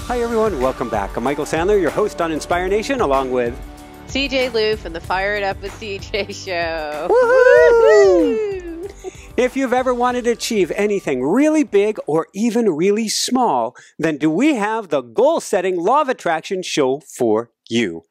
Hi everyone, welcome back. I'm Michael Sandler, your host on Inspire Nation, along with CJ Liu from the Fire It Up with CJ show. Woohoo! If you've ever wanted to achieve anything really big or even really small, then do we have the goal-setting law of attraction show for you.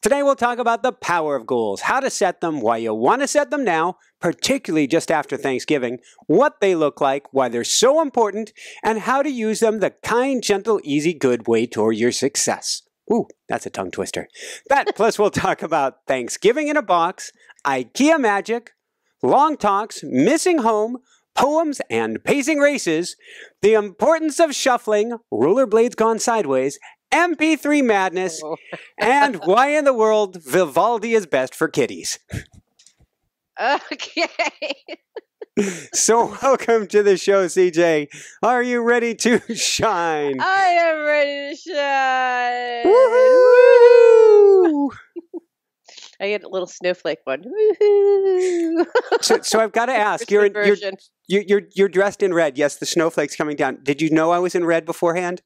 Today we'll talk about the power of goals, how to set them, why you want to set them now, particularly just after Thanksgiving, what they look like, why they're so important, and how to use them the kind, gentle, easy, good way toward your success. Ooh, that's a tongue twister. That plus we'll talk about Thanksgiving in a box, IKEA magic, long talks, missing home, poems and pacing races, the importance of shuffling, rollerblades gone sideways, MP3 madness, and why in the world Vivaldi is best for kitties. Okay. So welcome to the show, CJ. Are you ready to shine? I am ready to shine. Woohoo! I get a little snowflake one. Woohoo! So I've got to ask, you're dressed in red. Yes, the snowflake's coming down. Did you know I was in red beforehand?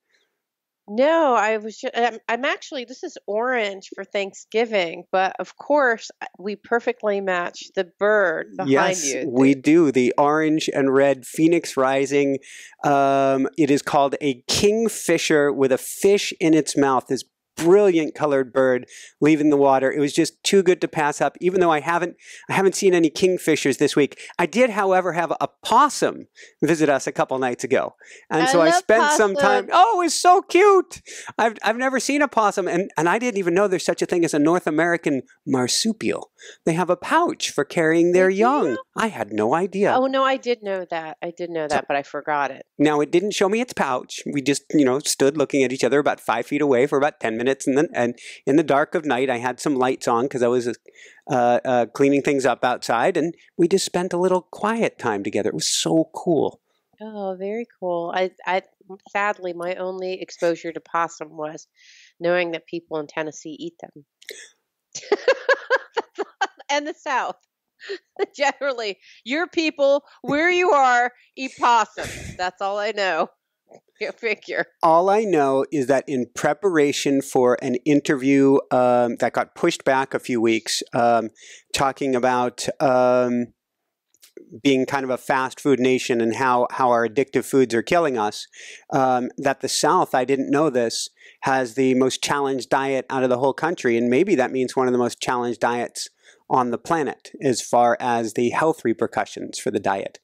No, I was. I'm actually. This is orange for Thanksgiving, but of course we perfectly match the bird behind you. Yes, we do. The orange and red phoenix rising. It is called a kingfisher with a fish in its mouth. This brilliant colored bird leaving the water. It was just too good to pass up, even though I haven't seen any kingfishers this week. I did, however, have a possum visit us a couple nights ago. And so I spent some time. Oh, it's so cute. I've never seen a possum, and I didn't even know there's such a thing as a North American marsupial. They have a pouch for carrying their young. I had no idea. Oh, no, I did know that. But I forgot it. Now, it didn't show me its pouch. We just, stood looking at each other about 5 feet away for about 10 minutes. And in the dark of night, I had some lights on because I was cleaning things up outside. And we just spent a little quiet time together. It was so cool. Oh, very cool. I sadly, my only exposure to possum was knowing that people in Tennessee eat them. And the South. Generally, your people, where you are, eat possum. That's all I know. You figure. All I know is that in preparation for an interview that got pushed back a few weeks, talking about being kind of a fast food nation and how our addictive foods are killing us, that the South, I didn't know this, has the most challenged diet out of the whole country. And maybe that means one of the most challenged diets on the planet as far as the health repercussions for the diet.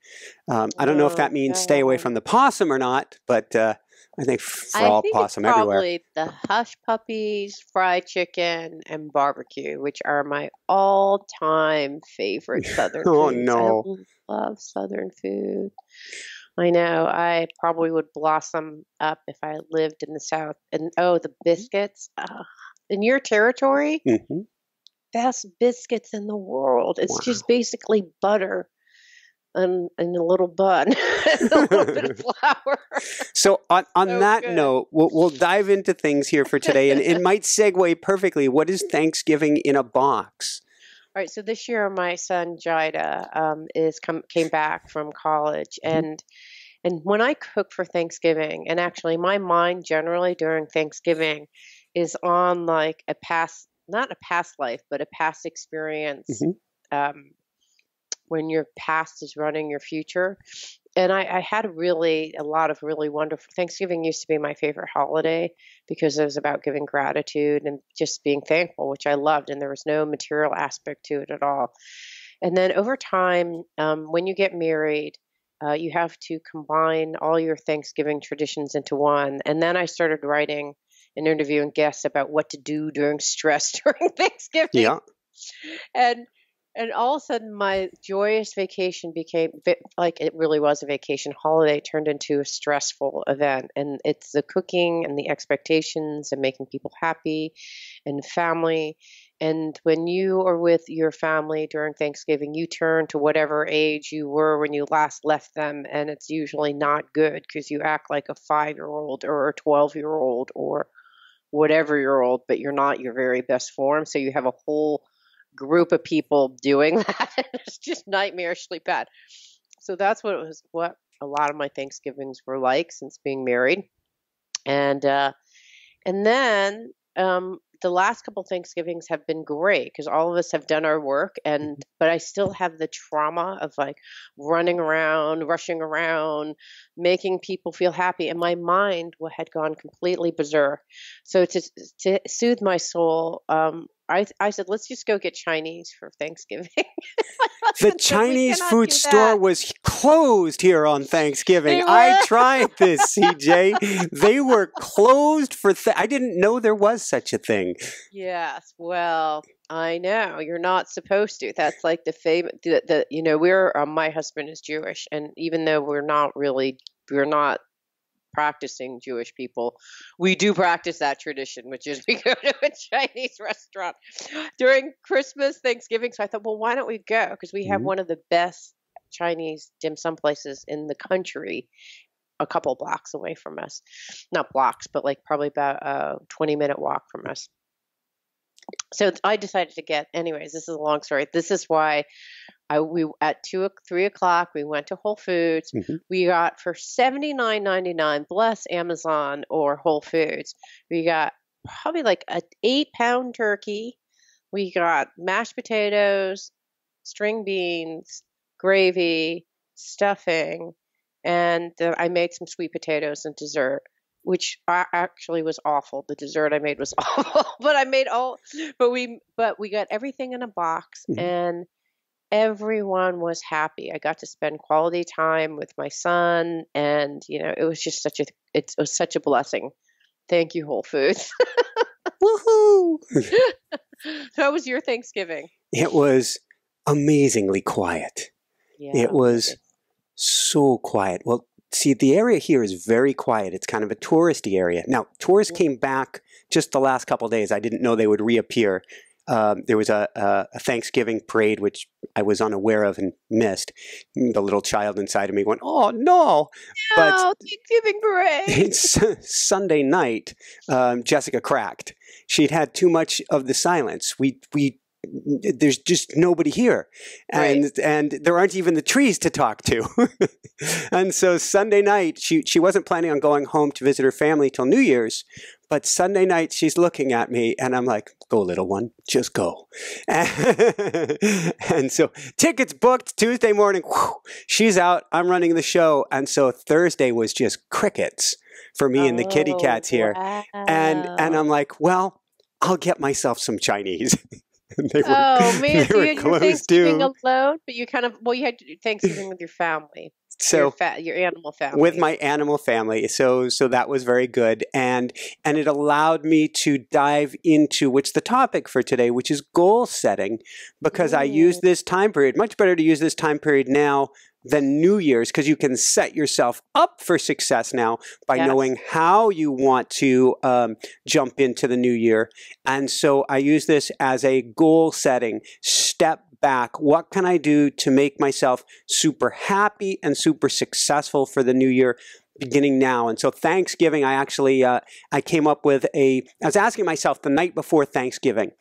I don't know if that means stay away from the possum or not, but I think for all possum everywhere. I think it's probably the hush puppies, fried chicken, and barbecue, which are my all-time favorite Southern foods. Oh, no. I love Southern food. I know. I probably would blossom up if I lived in the South. And, the biscuits. In your territory? Mm-hmm. Best biscuits in the world. It's just basically butter and a little bun and a little bit of flour. So on that note, we'll dive into things here for today, and it might segue perfectly. What is Thanksgiving in a box? All right. So this year, my son Jida came back from college, and when I cook for Thanksgiving, and actually my mind generally during Thanksgiving is on like not a past life, but a past experience when your past is running your future. And I had a lot of really wonderful. Thanksgiving used to be my favorite holiday because it was about giving gratitude and just being thankful, which I loved. And there was no material aspect to it at all. And then over time, when you get married, you have to combine all your Thanksgiving traditions into one. And then I started writing and interviewing guests about what to do during stress during Thanksgiving. Yeah. And all of a sudden, my joyous vacation became like it really was a vacation holiday, turned into a stressful event. And it's the cooking and the expectations and making people happy and family. And when you are with your family during Thanksgiving, you turn to whatever age you were when you last left them. And it's usually not good because you act like a 5-year-old or a 12-year-old or whatever-year-old, but you're not your very best form. So you have a whole group of people doing that. It's just nightmarishly bad. So that's what a lot of my Thanksgivings were like since being married. And And then the last couple Thanksgivings have been great because all of us have done our work, but I still have the trauma of like running around, rushing around, making people feel happy, and my mind had gone completely berserk. So to soothe my soul, I said, let's just go get Chinese for Thanksgiving. The Chinese food store was closed here on Thanksgiving. I tried this, CJ. They were closed for I didn't know there was such a thing. Yes, well, I know you're not supposed to. That's like the favorite. My husband is Jewish, and even though we're not practicing Jewish people, we do practice that tradition, which is we go to a Chinese restaurant during Christmas, Thanksgiving. So I thought, well, why don't we go? Because we have one of the best Chinese dim sum places in the country, a couple blocks away from us. Not blocks, but like probably about a 20-minute walk from us. So I decided to get, anyways, this is a long story. This is why we at 3 o'clock, we went to Whole Foods. We got for $79.99, bless Amazon or Whole Foods, we got probably like an 8-pound turkey. We got mashed potatoes, string beans, gravy, stuffing, and I made some sweet potatoes and dessert, which actually was awful. The dessert I made was awful, but we got everything in a box, and everyone was happy. I got to spend quality time with my son, and it was just it was such a blessing. Thank you, Whole Foods. Woohoo! So how was your Thanksgiving? It was amazingly quiet. Yeah, it was so quiet. Well, see, the area here is very quiet. It's kind of a touristy area. Now, tourists came back just the last couple of days. I didn't know they would reappear. There was a Thanksgiving parade, which I was unaware of and missed. The little child inside of me went, "Oh, no!" But Thanksgiving parade. Sunday night, Jessica cracked. She'd had too much of the silence. There's just nobody here, and there aren't even the trees to talk to. And so Sunday night, she wasn't planning on going home to visit her family till New Year's, but Sunday night she's looking at me, and I'm like, "Go, little one, just go." And so tickets booked Tuesday morning. Whew, she's out. I'm running the show, and so Thursday was just crickets for me and the kitty cats here. Wow. And I'm like, well, I'll get myself some Chinese. Man, so you had Thanksgiving alone, but you had to do Thanksgiving with your family. So your animal family. With my animal family. So that was very good. And it allowed me to dive into what's the topic for today, which is goal setting, because I use this time period, much better to use this time period now than New Year's, because you can set yourself up for success now by knowing how you want to jump into the new year. And so I use this as a goal setting, step back. What can I do to make myself super happy and super successful for the new year beginning now? And so Thanksgiving, I actually, I came up with I was asking myself the night before Thanksgiving,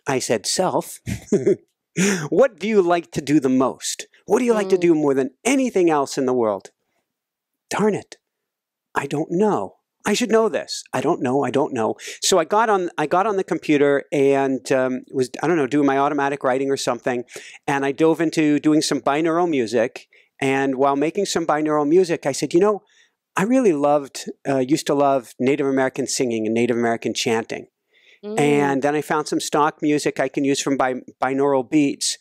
I said, "Self, what do you like to do the most? What do you like to do more than anything else in the world?" Darn it. I don't know. I should know this. I don't know. So I got on the computer and was, I don't know, doing my automatic writing or something. And I dove into doing some binaural music. And while making some binaural music, I said, I really used to love Native American singing and Native American chanting. And then I found some stock music I can use from binaural beats.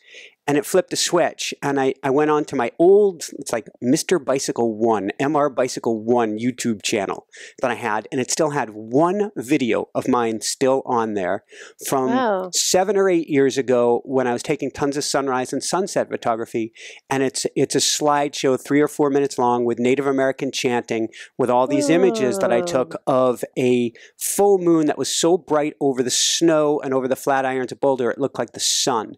And it flipped a switch, and I went on to my old, it's like Mr. Bicycle 1, MR Bicycle 1 YouTube channel that I had, and it still had one video of mine still on there from 7 or 8 years ago when I was taking tons of sunrise and sunset photography, and it's a slideshow 3 or 4 minutes long with Native American chanting with all these images that I took of a full moon that was so bright over the snow and over the Flatirons of Boulder, it looked like the sun,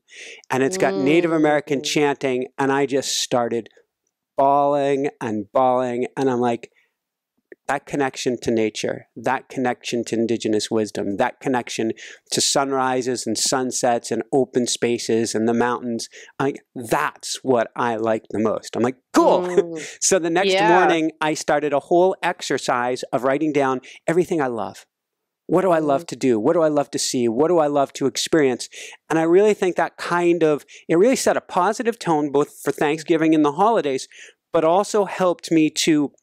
and it's got Native American chanting, and I just started bawling, and I'm like, that connection to nature, that connection to indigenous wisdom, that connection to sunrises and sunsets and open spaces and the mountains, that's what I like the most. I'm like, cool. So the next morning, I started a whole exercise of writing down everything I love. What do I love to do? What do I love to see? What do I love to experience? And I really think that it really set a positive tone both for Thanksgiving and the holidays, but also helped me to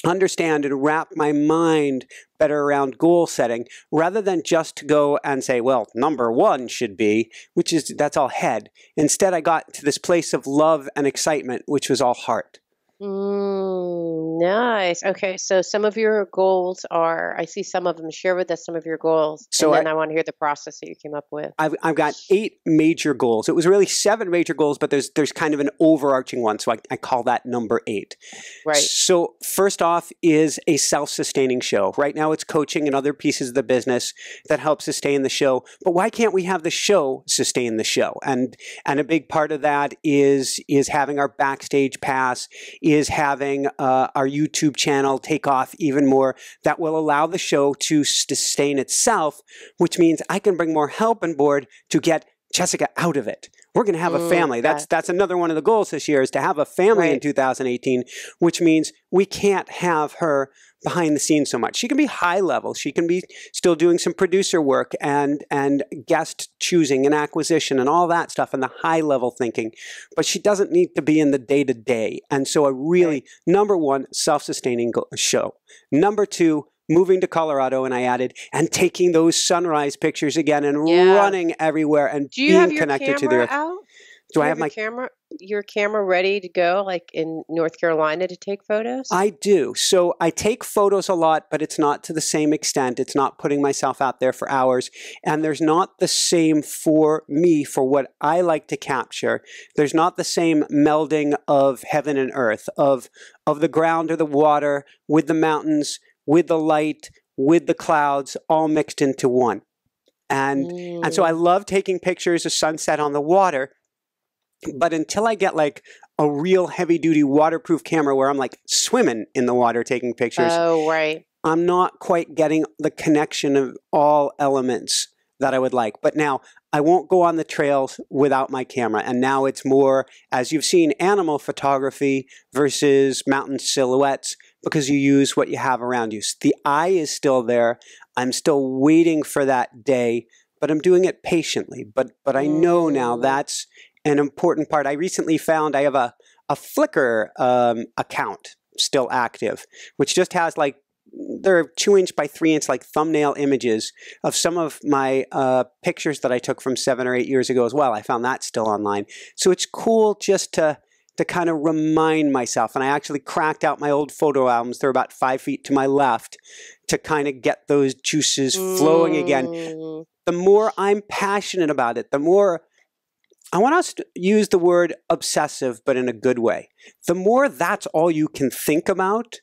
understand and wrap my mind better around goal setting rather than just to go and say, well, number one should be, that's all head. Instead, I got to this place of love and excitement, which was all heart. Nice. Okay, so some of your goals are, I see some of them. Share with us some of your goals, and then I want to hear the process that you came up with. I've got 8 major goals. It was really 7 major goals, but there's kind of an overarching one, so I call that number 8. Right. So first off is a self-sustaining show. Right now it's coaching and other pieces of the business that help sustain the show, but why can't we have the show sustain the show? And a big part of that is having our backstage pass, is having our YouTube channel take off even more. That will allow the show to sustain itself, which means I can bring more help on board to get Jessica out of it. We're going to have a family. That's another one of the goals this year, is to have a family in 2018, which means we can't have her behind the scenes so much. She can be high level. She can be still doing some producer work and guest choosing and acquisition and all that stuff and the high level thinking, but she doesn't need to be in the day-to-day. And so a really, number 1, self-sustaining show. Number 2, moving to Colorado, and I added, and taking those sunrise pictures again and running everywhere and being connected to the earth. Do I have your camera ready to go, like in North Carolina, to take photos? I do. So I take photos a lot, but it's not to the same extent. It's not putting myself out there for hours. And there's not the same for me, for what I like to capture. There's not the same melding of heaven and earth, of the ground or the water, with the mountains, with the light, with the clouds, all mixed into one. And so I love taking pictures of sunset on the water. But until I get like a real heavy-duty waterproof camera where I'm like swimming in the water taking pictures, I'm not quite getting the connection of all elements that I would like. But now I won't go on the trails without my camera. And now it's more, as you've seen, animal photography versus mountain silhouettes, because you use what you have around you. So the eye is still there. I'm still waiting for that day, but I'm doing it patiently. But I know now that's an important part. I recently found I have a Flickr account still active, which just has like, there are 2-inch by 3-inch like thumbnail images of some of my pictures that I took from 7 or 8 years ago as well. I found that still online. So it's cool just to kind of remind myself. And I actually cracked out my old photo albums. They're about 5 feet to my left to kind of get those juices flowing again. The more I'm passionate about it, the more I want us to use the word obsessive, but in a good way. The more that's all you can think about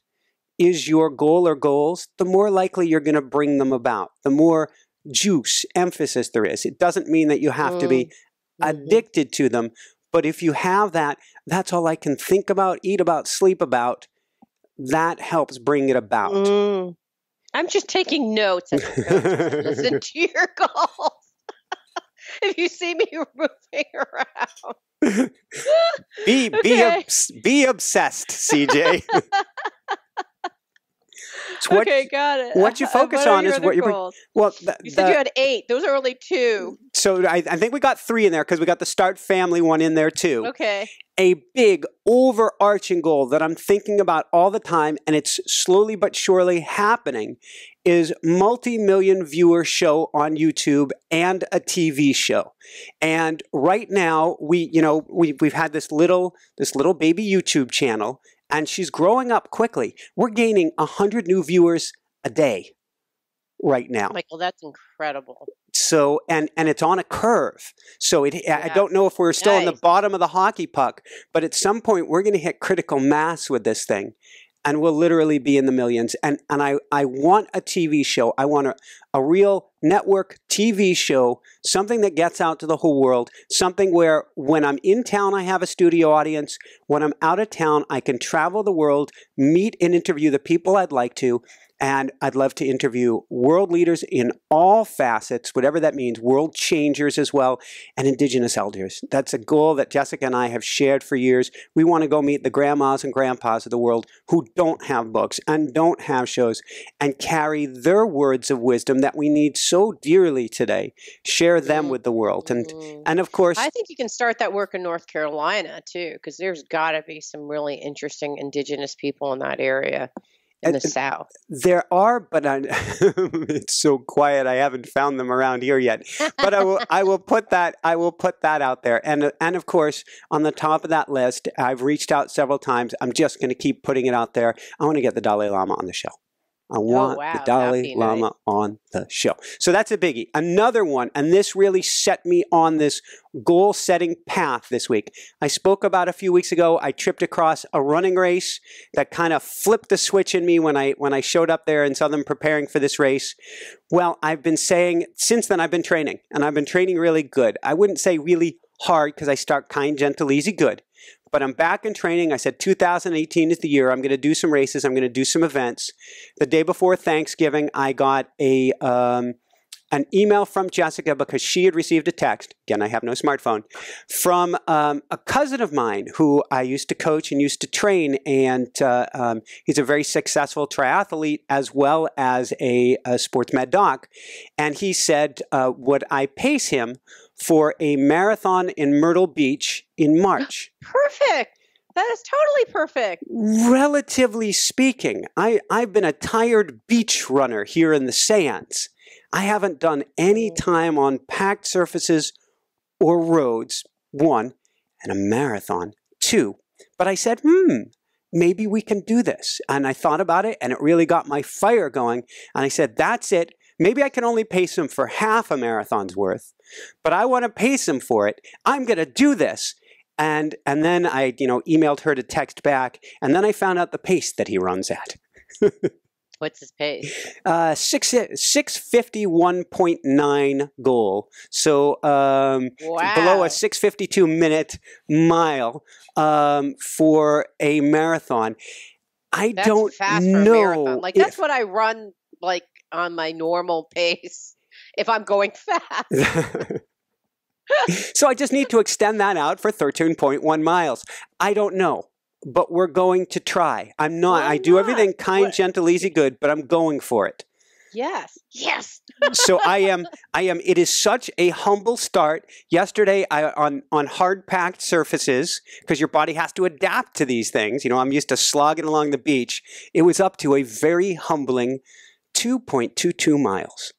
is your goal or goals, the more likely you're going to bring them about. The more juice, emphasis there is. It doesn't mean that you have to be addicted to them, but if you have that, that's all I can think about, eat about, sleep about. That helps bring it about. I'm just taking notes as I listen to your goals. If you see me moving around. Be obsessed, CJ. So got it. What you focus on is what you're. Well, you said you had 8. Those are only 2. So I think we got 3 in there because we got the Start Family one in there too. Okay. A big overarching goal that I'm thinking about all the time, and it's slowly but surely happening, is multi-million viewer show on YouTube and a TV show. And right now we've had this little baby YouTube channel. And she's growing up quickly. We're gaining 100 new viewers a day right now. Michael, that's incredible. So, and it's on a curve. So I don't know if we're still on the bottom of the hockey puck, but at some point we're going to hit critical mass with this thing. And we'll literally be in the millions. And I want a TV show. I want a real network TV show, something that gets out to the whole world, something where when I'm in town, I have a studio audience. When I'm out of town, I can travel the world, meet and interview the people I'd like to. And I'd love to interview world leaders in all facets, whatever that means, world changers as well, and Indigenous elders. That's a goal that Jessica and I have shared for years. We want to go meet the grandmas and grandpas of the world who don't have books and don't have shows and carry their words of wisdom that we need so dearly today, share them with the world. And of course, I think you can start that work in North Carolina too, because there's got to be some really interesting indigenous people in that area. In the South. There are, but it's so quiet. I haven't found them around here yet. But I will put that out there. And of course, on the top of that list, I've reached out several times. I'm just going to keep putting it out there. I want to get the Dalai Lama on the show. I want the Dalai Lama on the show. So that's a biggie. Another one, and this really set me on this goal-setting path this week. I spoke about a few weeks ago, I tripped across a running race that kind of flipped the switch in me when I showed up there and saw them preparing for this race. Well, I've been saying, since then I've been training, and I've been training really good. I wouldn't say really hard because I start kind, gentle, easy, good. But I'm back in training. I said 2018 is the year. I'm going to do some races. I'm going to do some events. The day before Thanksgiving, I got an email from Jessica because she had received a text. Again, I have no smartphone. From a cousin of mine who I used to coach and used to train. And he's a very successful triathlete as well as a sports med doc. And he said, would I pace him for a marathon in Myrtle Beach in March? Perfect. That is totally perfect. Relatively speaking, I've been a tired beach runner here in the sands. I haven't done any time on packed surfaces or roads, one, and a marathon, two. But I said, maybe we can do this. And I thought about it, and it really got my fire going. And I said, that's it. Maybe I can only pace him for half a marathon's worth, but I want to pace him for it. I'm going to do this. And then I, emailed her to text back, and then I found out the pace that he runs at. What's his pace? 6:51.9 goal. So below a 6:52-minute mile for a marathon. That's don't fast know. For a marathon. Like that's what I run like on my normal pace if I'm going fast. So I just need to extend that out for 13.1 miles. I don't know, but we're going to try. I'm not. I do everything kind, gentle, easy, good, but I'm going for it. Yes. Yes. So I am. It is such a humble start. Yesterday, on hard packed surfaces, because your body has to adapt to these things. I'm used to slogging along the beach. It was up to a very humbling 2.22 miles.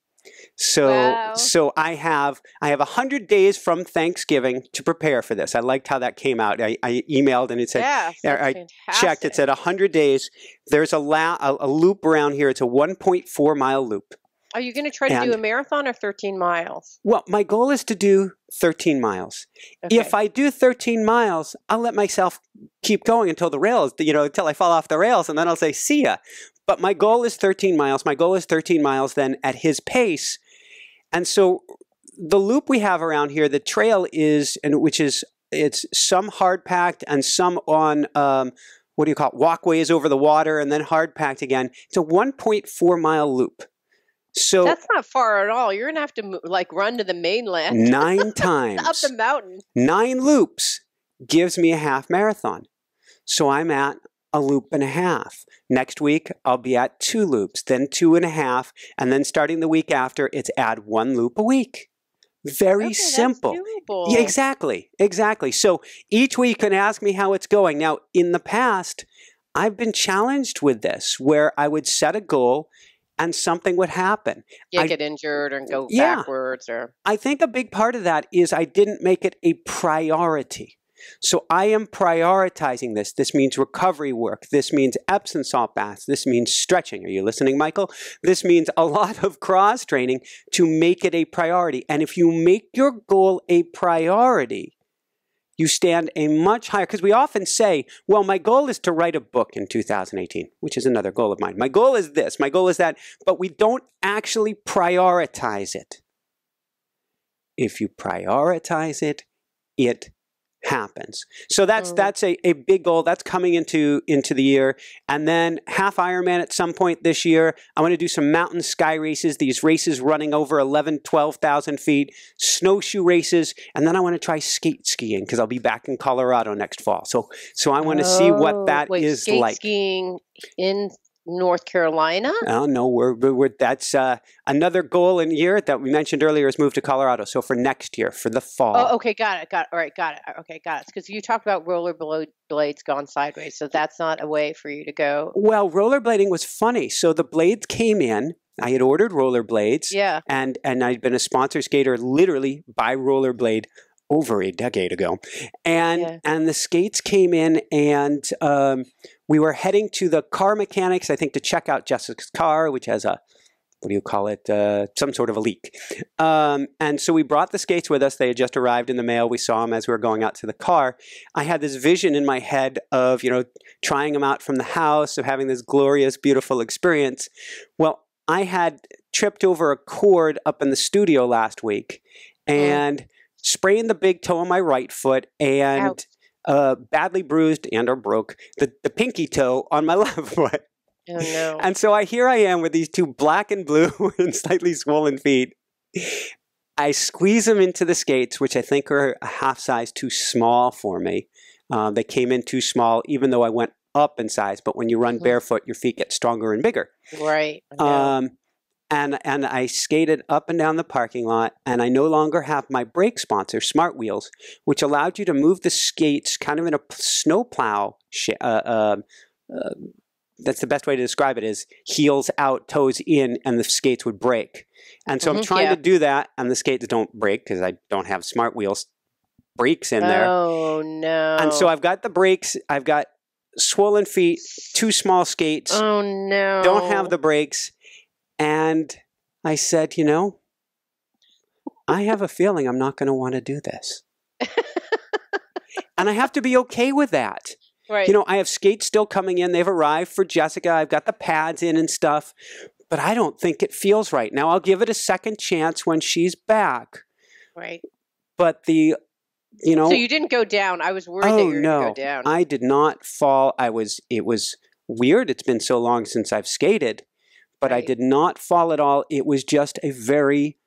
So I have 100 days from Thanksgiving to prepare for this. I liked how that came out. I emailed and it said, I checked, it said 100 days. There's a loop around here. It's a 1.4 mile loop. Are you going to try to do a marathon or 13 miles? Well, my goal is to do 13 miles. Okay. If I do 13 miles, I'll let myself keep going until the rails, until I fall off the rails, and then I'll say, see ya. But my goal is 13 miles. My goal is 13 miles then at his pace. And so the loop we have around here, the trail is, it's some hard packed and some on, walkways over the water and then hard packed again. It's a 1.4 mile loop. So that's not far at all. You're going to have to run to the mainland. 9 times. Up the mountain. 9 loops gives me a half marathon. So I'm at a loop and a half. Next week, I'll be at 2 loops, then 2.5, and then starting the week after, it's add 1 loop a week. Very simple. That's doable. Yeah, exactly. So each week you can ask me how it's going. Now, in the past, I've been challenged with this, where I would set a goal and something would happen. You get injured and go backwards. I think a big part of that is I didn't make it a priority. So I am prioritizing this. This means recovery work. This means Epsom salt baths. This means stretching. Are you listening, Michael? This means a lot of cross training to make it a priority. And if you make your goal a priority, you stand a much higher, because we often say, well, my goal is to write a book in 2018, which is another goal of mine. My goal is this, my goal is that, but we don't actually prioritize it. If you prioritize it, it happens. So that's a big goal that's coming into the year. And then half Ironman at some point this year. I want to do some mountain sky races, these races running over 12,000 feet, snowshoe races, and then I want to try skiing because I'll be back in Colorado next fall. So I want to see what that is like. Skiing in North Carolina? Oh, no, that's another goal in year that we mentioned earlier is move to Colorado. So for next year, for the fall. Oh, okay, got it. All right, got it. Okay, got it. Because you talked about rollerblades gone sideways, so that's not a way for you to go. Well, rollerblading was funny. So the blades came in. I had ordered rollerblades. Yeah. And I'd been a sponsor skater literally by rollerblade over a decade ago. And the skates came in, and we were heading to the car mechanics, I think, to check out Jessica's car, which has a, what do you call it, some sort of a leak. And so we brought the skates with us. They had just arrived in the mail. We saw them as we were going out to the car. I had this vision in my head of, trying them out from the house, of having this glorious, beautiful experience. Well, I had tripped over a cord up in the studio last week and sprained the big toe on my right foot and badly bruised and or broke the pinky toe on my left foot. Oh, no. And so here I am with these two black and blue and slightly swollen feet. I squeeze them into the skates, which I think are a half size too small for me. They came in too small, even though I went up in size. But when you run barefoot, your feet get stronger and bigger. Right. And I skated up and down the parking lot, and I no longer have my brake sponsor, Smart Wheels, which allowed you to move the skates kind of in a snowplow. That's the best way to describe it, is heels out, toes in, and the skates would break. And so I'm trying to do that, and the skates don't break because I don't have Smart Wheels brakes in there. Oh, no. And so I've got the brakes, I've got swollen feet, two small skates. Oh, no. Don't have the brakes. And I said, I have a feeling I'm not going to want to do this. And I have to be okay with that. Right. I have skates still coming in. They've arrived for Jessica. I've got the pads in and stuff. But I don't think it feels right. Now, I'll give it a second chance when she's back. Right. But So you didn't go down. I was worried that you were going to go down. I did not fall. It was weird. It's been so long since I've skated. But I did not fall at all. It was just a very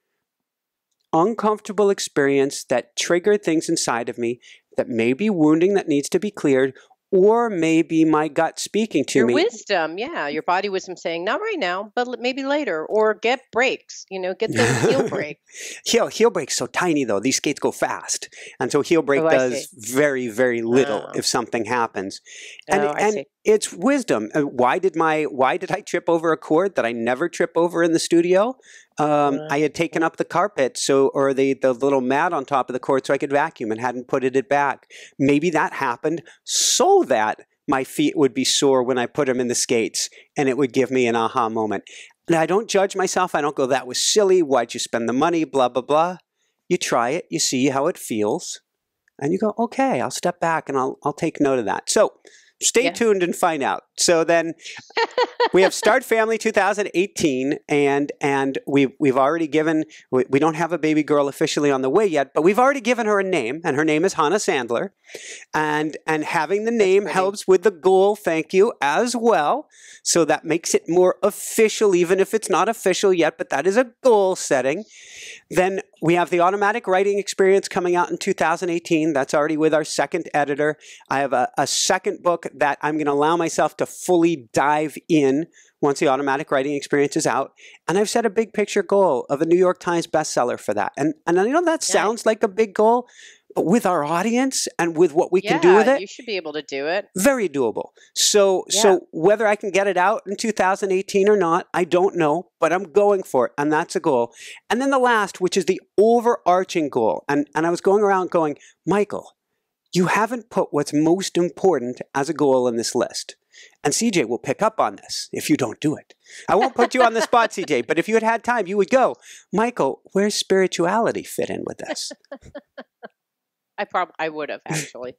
uncomfortable experience that triggered things inside of me that may be wounding that needs to be cleared, or maybe my gut speaking to me. Your wisdom, your body wisdom saying, not right now, but maybe later, or get brakes, get the heel brake. Heel brake's so tiny, though. These skates go fast. And so heel brake does very, very little if something happens. And it's wisdom. Why did I trip over a cord that I never trip over in the studio? I had taken up the carpet or the little mat on top of the cord so I could vacuum and hadn't put it back. Maybe that happened so that my feet would be sore when I put them in the skates, and it would give me an aha moment. And I don't judge myself. I don't go, that was silly. Why'd you spend the money? Blah, blah, blah. You try it. You see how it feels. And you go, okay, I'll step back and I'll take note of that. So stay tuned and find out. So then we have Start Family 2018, and we've already given, we don't have a baby girl officially on the way yet, but we've already given her a name, and her name is Hannah Sandler. And having the name helps with the goal, thank you, as well. So that makes it more official, even if it's not official yet, but that is a goal setting. Then we have the automatic writing experience coming out in 2018. That's already with our second editor. I have a second book that I'm going to allow myself to fully dive in once the automatic writing experience is out. And I've set a big picture goal of a New York Times bestseller for that. And I know that sounds like a big goal, but with our audience and with what we can do with it, you should be able to do it. Very doable. So whether I can get it out in 2018 or not, I don't know, but I'm going for it, and that's a goal. And then the last, which is the overarching goal. And I was going around going, Michael, you haven't put what's most important as a goal in this list. And CJ will pick up on this if you don't do it. I won't put you on the spot, CJ, but if you had time, you would go, Michael, where's spirituality fit in with this? I would have, actually.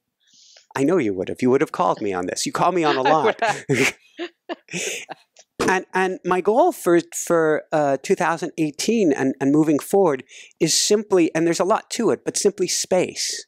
I know you would have. You would have called me on this. You call me on a lot. And my goal for 2018 and moving forward is simply, and there's a lot to it, but simply space.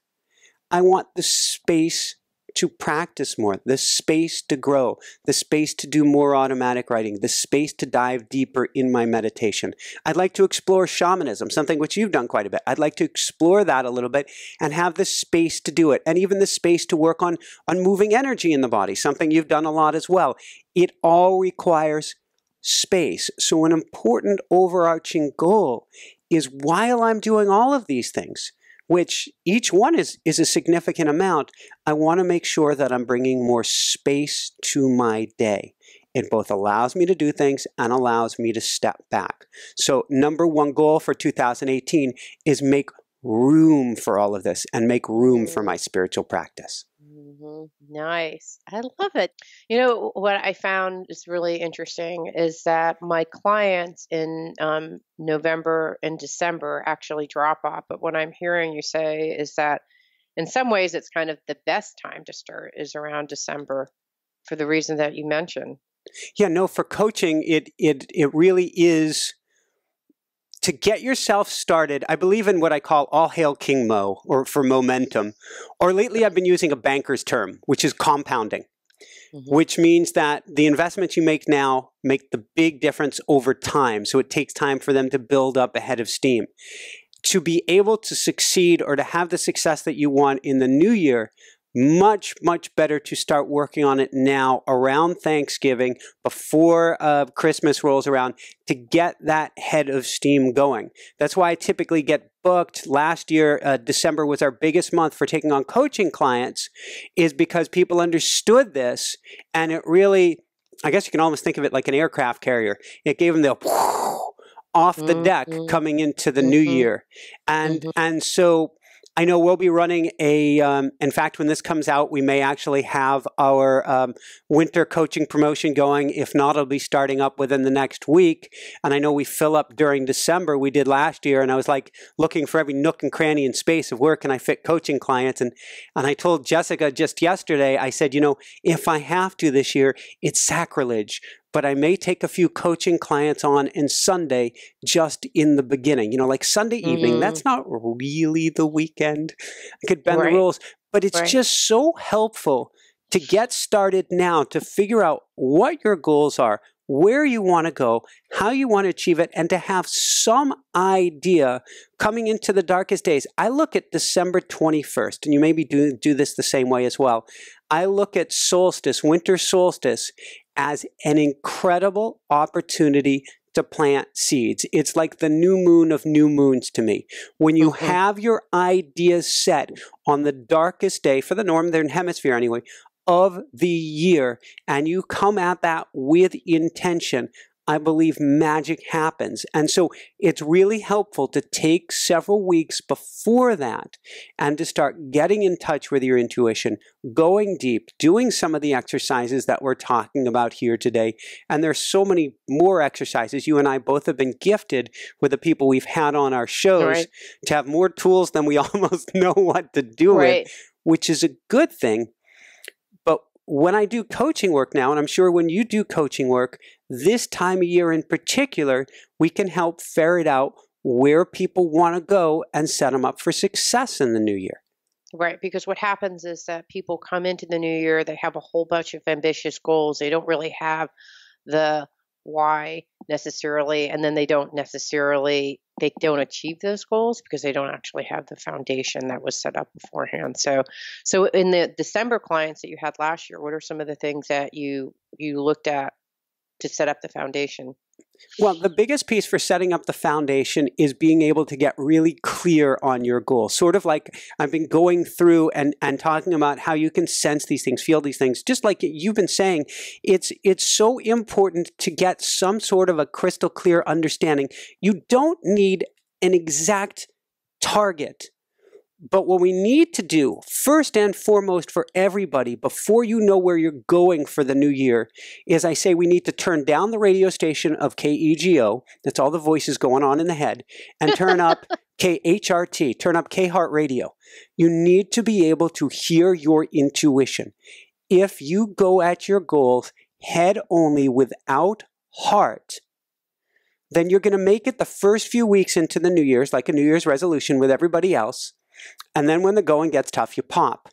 I want the space to practice more, the space to grow, the space to do more automatic writing, the space to dive deeper in my meditation. I'd like to explore shamanism, something which you've done quite a bit. I'd like to explore that a little bit and have the space to do it, and even the space to work on moving energy in the body, something you've done a lot as well. It all requires space. So an important overarching goal is, while I'm doing all of these things, which each one is a significant amount, I want to make sure that I'm bringing more space to my day. It both allows me to do things and allows me to step back. So number one goal for 2018 is make room for all of this and make room for my spiritual practice. Nice. I love it. You know, what I found is really interesting is that my clients in November and December actually drop off. But what I'm hearing you say is that in some ways it's kind of the best time to start is around December for the reason that you mentioned. Yeah, no, for coaching, it really is to get yourself started. I believe in what I call all hail King Mo, or for momentum. Or lately I've been using a banker's term, which is compounding, which means that the investments you make now make the big difference over time. So it takes time for them to build up a head of steam. To be able to succeed or to have the success that you want in the new year, much, much better to start working on it now around Thanksgiving, before Christmas rolls around, to get that head of steam going. That's why I typically get booked. Last year, December was our biggest month for taking on coaching clients, is because people understood this, and it really, I guess you can almost think of it like an aircraft carrier. It gave them the off the deck coming into the new year. And so I know we'll be running in fact, when this comes out, we may actually have our winter coaching promotion going. If not, it'll be starting up within the next week. And I know we fill up during December. We did last year, and I was like looking for every nook and cranny and space of where can I fit coaching clients. And I told Jessica just yesterday, I said, you know, if I have to this year, it's sacrilege, but I may take a few coaching clients on in Sunday just in the beginning. You know, like Sunday evening, that's not really the weekend. I could bend the rules, but it's just so helpful to get started now, to figure out what your goals are, where you want to go, how you want to achieve it, and to have some idea coming into the darkest days. I look at December 21st, and you maybe do this the same way as well. I look at solstice, winter solstice, as an incredible opportunity to plant seeds. It's like the new moon of new moons to me. When you have your ideas set on the darkest day, for the northern hemisphere anyway, of the year, and you come at that with intention, I believe magic happens. And so it's really helpful to take several weeks before that and to start getting in touch with your intuition, going deep, doing some of the exercises that we're talking about here today. And there's so many more exercises. You and I both have been gifted with the people we've had on our shows to have more tools than we almost know what to do with, which is a good thing. But when I do coaching work now, and I'm sure when you do coaching work, this time of year in particular, we can help ferret out where people want to go and set them up for success in the new year. Right, because what happens is that people come into the new year, they have a whole bunch of ambitious goals. They don't really have the why necessarily, and then they don't achieve those goals because they don't actually have the foundation that was set up beforehand. So in the December clients that you had last year, what are some of the things that you looked at to set up the foundation? Well, the biggest piece for setting up the foundation is being able to get really clear on your goal. Sort of like I've been going through and talking about how you can sense these things, feel these things. Just like you've been saying, it's so important to get some sort of a crystal clear understanding. You don't need an exact target. But what we need to do, first and foremost for everybody, before you know where you're going for the new year, is I say we need to turn down the radio station of KEGO, that's all the voices going on in the head, and turn up KHRT, turn up K-Heart Radio. You need to be able to hear your intuition. If you go at your goals head only without heart, then you're going to make it the first few weeks into the New Year's, like a New Year's resolution with everybody else. And then when the going gets tough, you pop.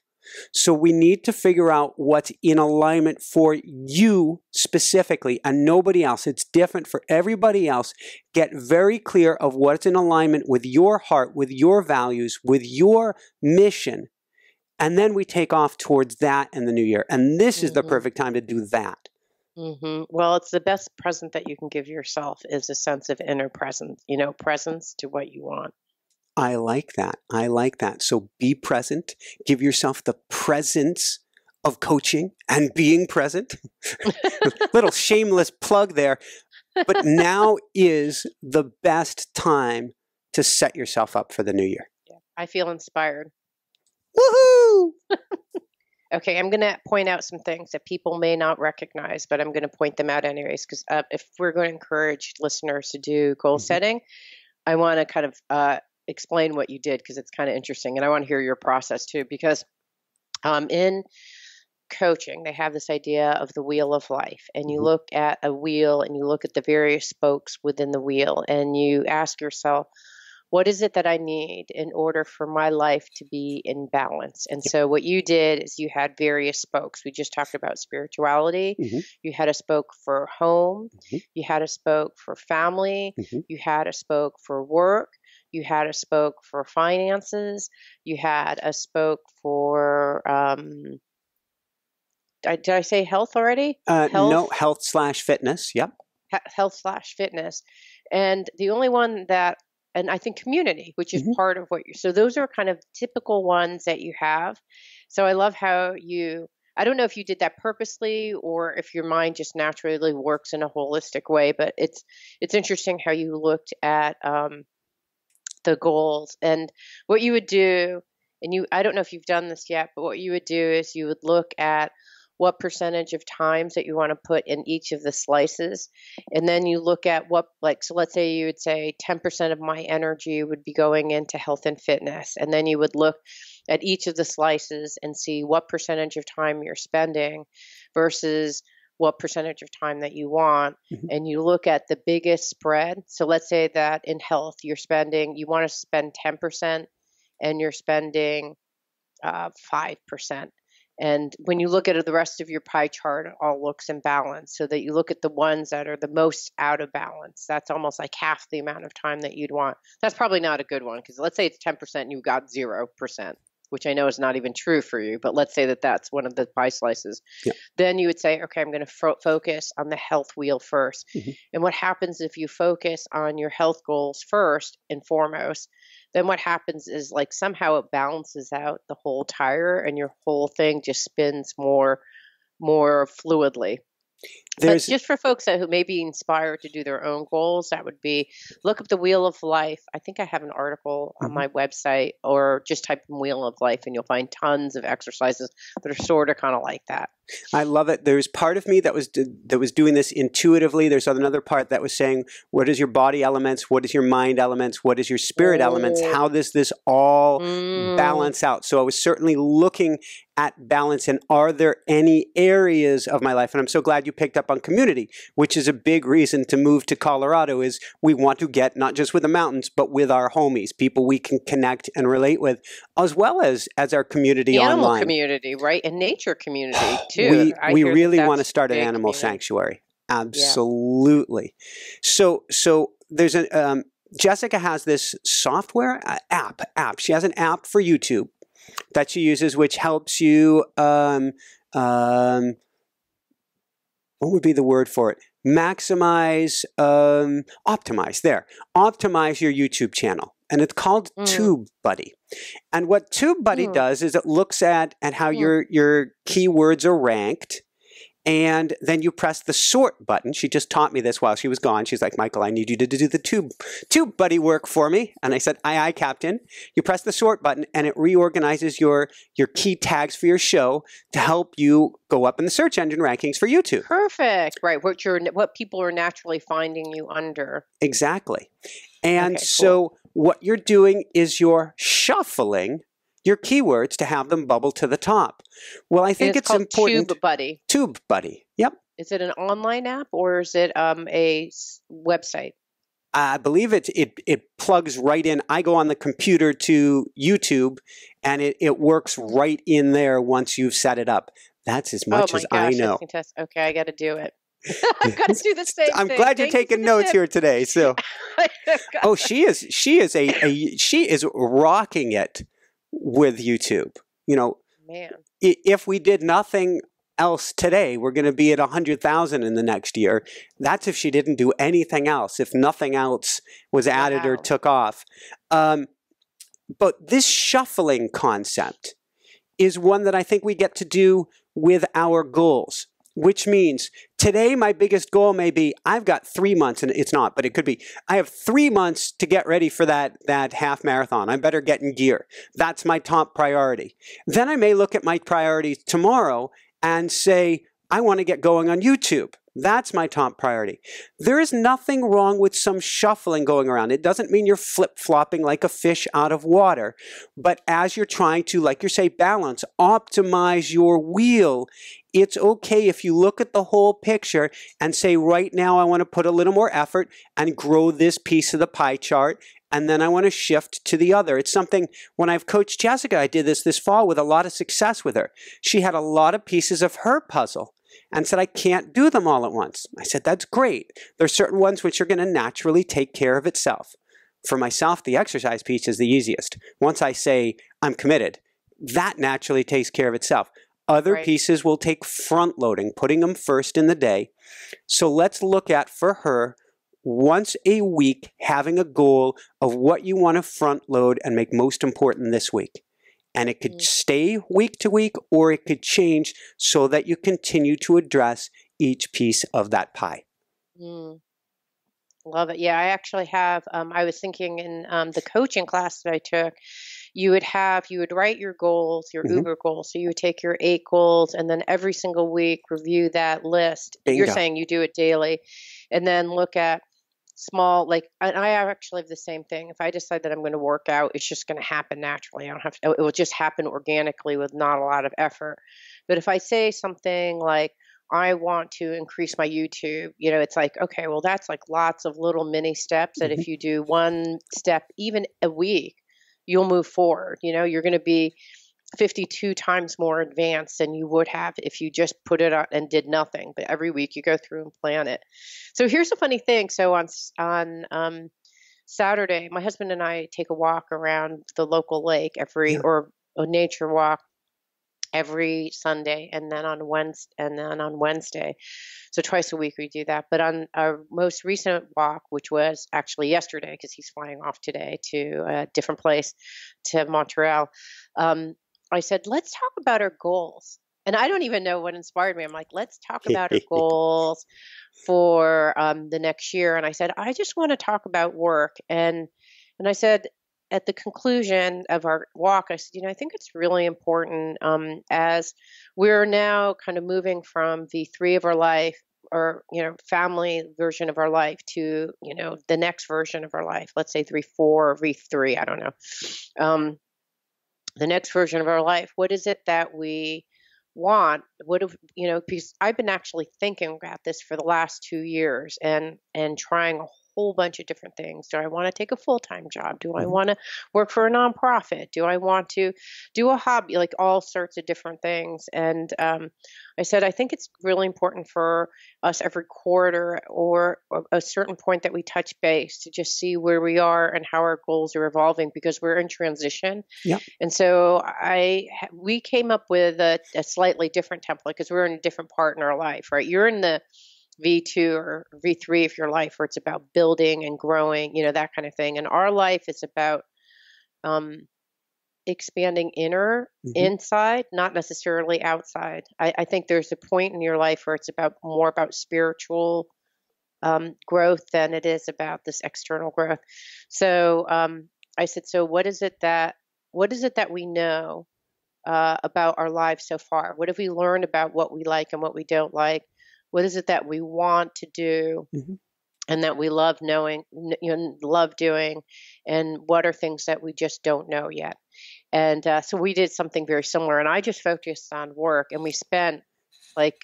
So we need to figure out what's in alignment for you specifically and nobody else. It's different for everybody else. Get very clear of what's in alignment with your heart, with your values, with your mission. And then we take off towards that in the new year. And this is the perfect time to do that. Well, it's the best present that you can give yourself is a sense of inner presence, presence to what you want. I like that. I like that. So be present. Give yourself the presence of coaching and being present. Little shameless plug there. But now is the best time to set yourself up for the new year. Yeah, I feel inspired. Woohoo! Okay, I'm going to point out some things that people may not recognize, but I'm going to point them out anyways, because if we're going to encourage listeners to do goal setting, I want to kind of explain what you did because it's kind of interesting. And I want to hear your process too, because in coaching, they have this idea of the wheel of life. And you look at a wheel and you look at the various spokes within the wheel and you ask yourself, what is it that I need in order for my life to be in balance? And so what you did is you had various spokes. We just talked about spirituality. You had a spoke for home. You had a spoke for family. You had a spoke for work. You had a spoke for finances. You had a spoke for, did I say health already? No, health/fitness. Yep. Health/fitness. And the only one that, and I think community, which is part of what so those are kind of typical ones that you have. So I love how I don't know if you did that purposely or if your mind just naturally works in a holistic way, but it's interesting how you looked at the goals and what you would do. And I don't know if you've done this yet, but what you would do is you would look at what percentage of times that you want to put in each of the slices. And then you look at so let's say you would say 10% of my energy would be going into health and fitness. And then you would look at each of the slices and see what percentage of time you're spending versus what percentage of time that you want. And you look at the biggest spread. So let's say that in health, you want to spend 10% and you're spending 5%. And when you look at the rest of your pie chart, it all looks in balance so that you look at the ones that are the most out of balance. That's almost like half the amount of time that you'd want. That's probably not a good one because let's say it's 10% and you got 0%, which I know is not even true for you, but let's say that that's one of the pie slices. Then you would say, okay, I'm going to focus on the health wheel first. And what happens if you focus on your health goals first and foremost, then what happens is like somehow it balances out the whole tire and your whole thing just spins more fluidly. But just for folks who may be inspired to do their own goals, that would be look up the Wheel of Life. I think I have an article on my website, or just type in Wheel of Life and you'll find tons of exercises that are sort of kind of like that. I love it. There's part of me that was doing this intuitively. There's another part that was saying, what is your body elements? What is your mind elements? What is your spirit elements? How does this all balance out? So I was certainly looking at balance and are there any areas of my life? And I'm so glad you picked up on community, which is a big reason to move to Colorado is we want to get not just with the mountains, but with our homies, people we can connect and relate with, as well as our community Animal online. Community, right? And nature community too. We really want to start an animal sanctuary. Absolutely. Yeah. So there's Jessica has this software app. She has an app for YouTube that she uses, which helps you, what would be the word for it? Optimize your YouTube channel. And it's called TubeBuddy. And what TubeBuddy does is it looks at how your keywords are ranked. And then you press the sort button. She just taught me this while she was gone. She's like, Michael, I need you to do the TubeBuddy work for me. And I said, aye, Captain. You press the sort button and it reorganizes your key tags for your show to help you go up in the search engine rankings for YouTube. Perfect. Right. What people are naturally finding you under. Exactly. And so what you're doing is you're shuffling your keywords to have them bubble to the top. Well, I think it's important. TubeBuddy. TubeBuddy. Yep. Is it an online app or is it a website? I believe it plugs right in. I go on the computer to YouTube, and it works right in there once you've set it up. That's as Oh much my as I gosh, that's know. fantastic. Okay, I got to do it. I've got to do the same I'm thing. glad you're Thank you for taking the notes tip. here today. So, oh, she is she is rocking it with YouTube. You know, Man. if we did nothing else today, we're going to be at 100,000 in the next year. That's if she didn't do anything else, if nothing else was added or Wow. took off. But this shuffling concept is one that I think we get to do with our goals, which means today my biggest goal may be I've got 3 months, and it's not, but it could be I have 3 months to get ready for that half marathon. I better get in gear. That's my top priority. Then I may look at my priorities tomorrow and say, I want to get going on YouTube. That's my top priority. There is nothing wrong with some shuffling going around. It doesn't mean you're flip-flopping like a fish out of water. But as you're trying to, like you say, balance, optimize your wheel, it's okay if you look at the whole picture and say, right now I want to put a little more effort and grow this piece of the pie chart, and then I want to shift to the other. It's something, when I've coached Jessica, I did this fall with a lot of success with her. She had a lot of pieces of her puzzle and said, I can't do them all at once. I said, that's great. There's certain ones which are going to naturally take care of itself. For myself, the exercise piece is the easiest. Once I say, I'm committed, that naturally takes care of itself. Other pieces will take front loading, putting them first in the day. So let's look at, for her, once a week, having a goal of what you want to front load and make most important this week. And it could stay week to week, or it could change so that you continue to address each piece of that pie. Love it. Yeah, I actually have, I was thinking in the coaching class that I took, you would write your goals, your Uber goals. So you would take your 8 goals, and then every single week review that list. Bingo. You're saying you do it daily, and then look at small, like, and I actually have the same thing. If I decide that I'm going to work out, it's just going to happen naturally. I don't have to, it will just happen organically with not a lot of effort. But if I say something like, I want to increase my YouTube, it's like, okay, well, that's like lots of little mini steps that if you do one step, even a week, you'll move forward. You're going to be 52 times more advanced than you would have if you just put it on and did nothing. But every week you go through and plan it. So here's a funny thing. So on Saturday, my husband and I take a walk around the local lake or a nature walk every Sunday, and then on Wednesday. So twice a week we do that. But on our most recent walk, which was actually yesterday, because he's flying off today to a different place, to Montreal, I said, let's talk about our goals. And I don't even know what inspired me. I'm like, let's talk about our goals for the next year. And I said, I just want to talk about work. And I said, at the conclusion of our walk, I said, I think it's really important as we're now kind of moving from V3 of our life, or, family version of our life, to, the next version of our life. Let's say V4 or V3. I don't know. The next version of our life. What is it that we want? Because I've been actually thinking about this for the last 2 years and trying a whole bunch of different things. Do I want to take a full-time job? Do I want to work for a nonprofit? Do I want to do a hobby? Like all sorts of different things. And I said, I think it's really important for us every quarter or a certain point that we touch base to just see where we are and how our goals are evolving, because we're in transition. Yeah. And so we came up with a slightly different template, because we're in a different part in our life, right? You're in the V2 or V3 of your life, where it's about building and growing, that kind of thing. And our life is about expanding inside, not necessarily outside. I think there's a point in your life where it's more about spiritual growth than it is about this external growth. So I said, so what is it that we know about our lives so far? What have we learned about what we like and what we don't like? What is it that we want to do and that we love knowing, love doing? And what are things that we just don't know yet? And so we did something very similar. And I just focused on work, and we spent like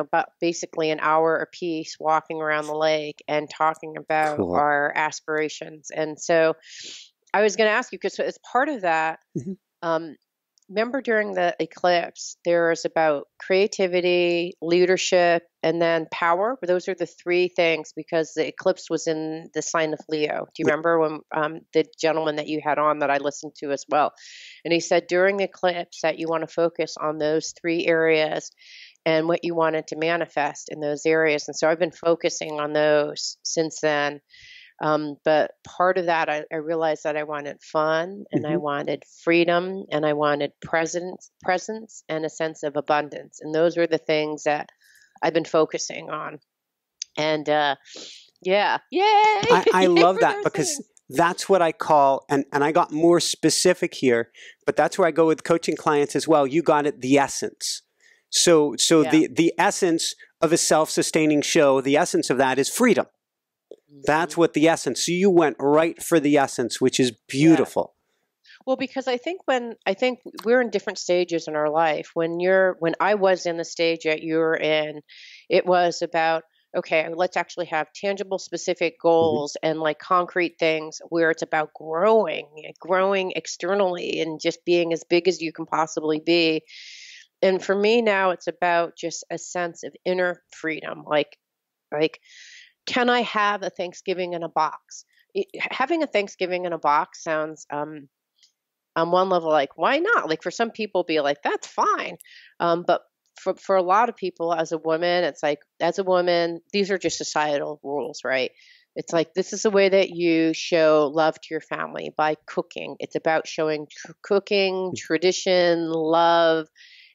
about basically an hour apiece walking around the lake and talking about Cool. our aspirations. And so I was going to ask you, because as part of that, um, remember during the eclipse, there was about creativity, leadership, and then power. Those are the three things, because the eclipse was in the sign of Leo. Do you remember when the gentleman that you had on that I listened to as well? And he said during the eclipse that you want to focus on those three areas and what you wanted to manifest in those areas. And so I've been focusing on those since then. But part of that, I realized that I wanted fun, and I wanted freedom, and I wanted presence, and a sense of abundance. And those are the things that I've been focusing on. And yeah, yay! I love that, those because things. that's what I call, and I got more specific here, but that's where I go with coaching clients as well. You got it, the essence. So Yeah. the essence of a self-sustaining show, the essence of that is freedom. That's what the essence. So you went right for the essence, which is beautiful. Well, because I think we're in different stages in our life. When I was in the stage that you're in, it was about, okay, let's actually have tangible, specific goals and like concrete things where it's about growing externally and just being as big as you can possibly be. And for me now, it's about just a sense of inner freedom. Like, can I have a Thanksgiving in a box? Having a Thanksgiving in a box sounds, on one level, like, why not? Like, for some people, be like, that's fine. But for a lot of people, as a woman, it's like, as a woman, these are just societal rules, right? It's like, this is the way that you show love to your family, by cooking. It's about showing cooking, tradition, love.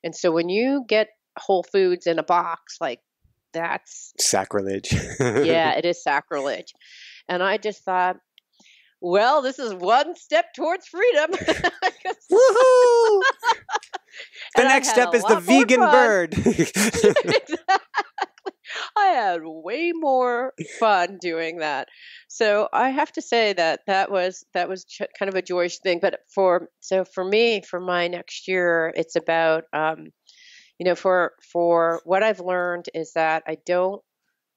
And so when you get Whole Foods in a box, like, that's sacrilege. Yeah, it is sacrilege. And I just thought, well, this is one step towards freedom. Woohoo! The next step is the vegan bird. Exactly. I had way more fun doing that. So I have to say that was kind of a joyous thing. But for me, for my next year, it's about for what I've learned is that I don't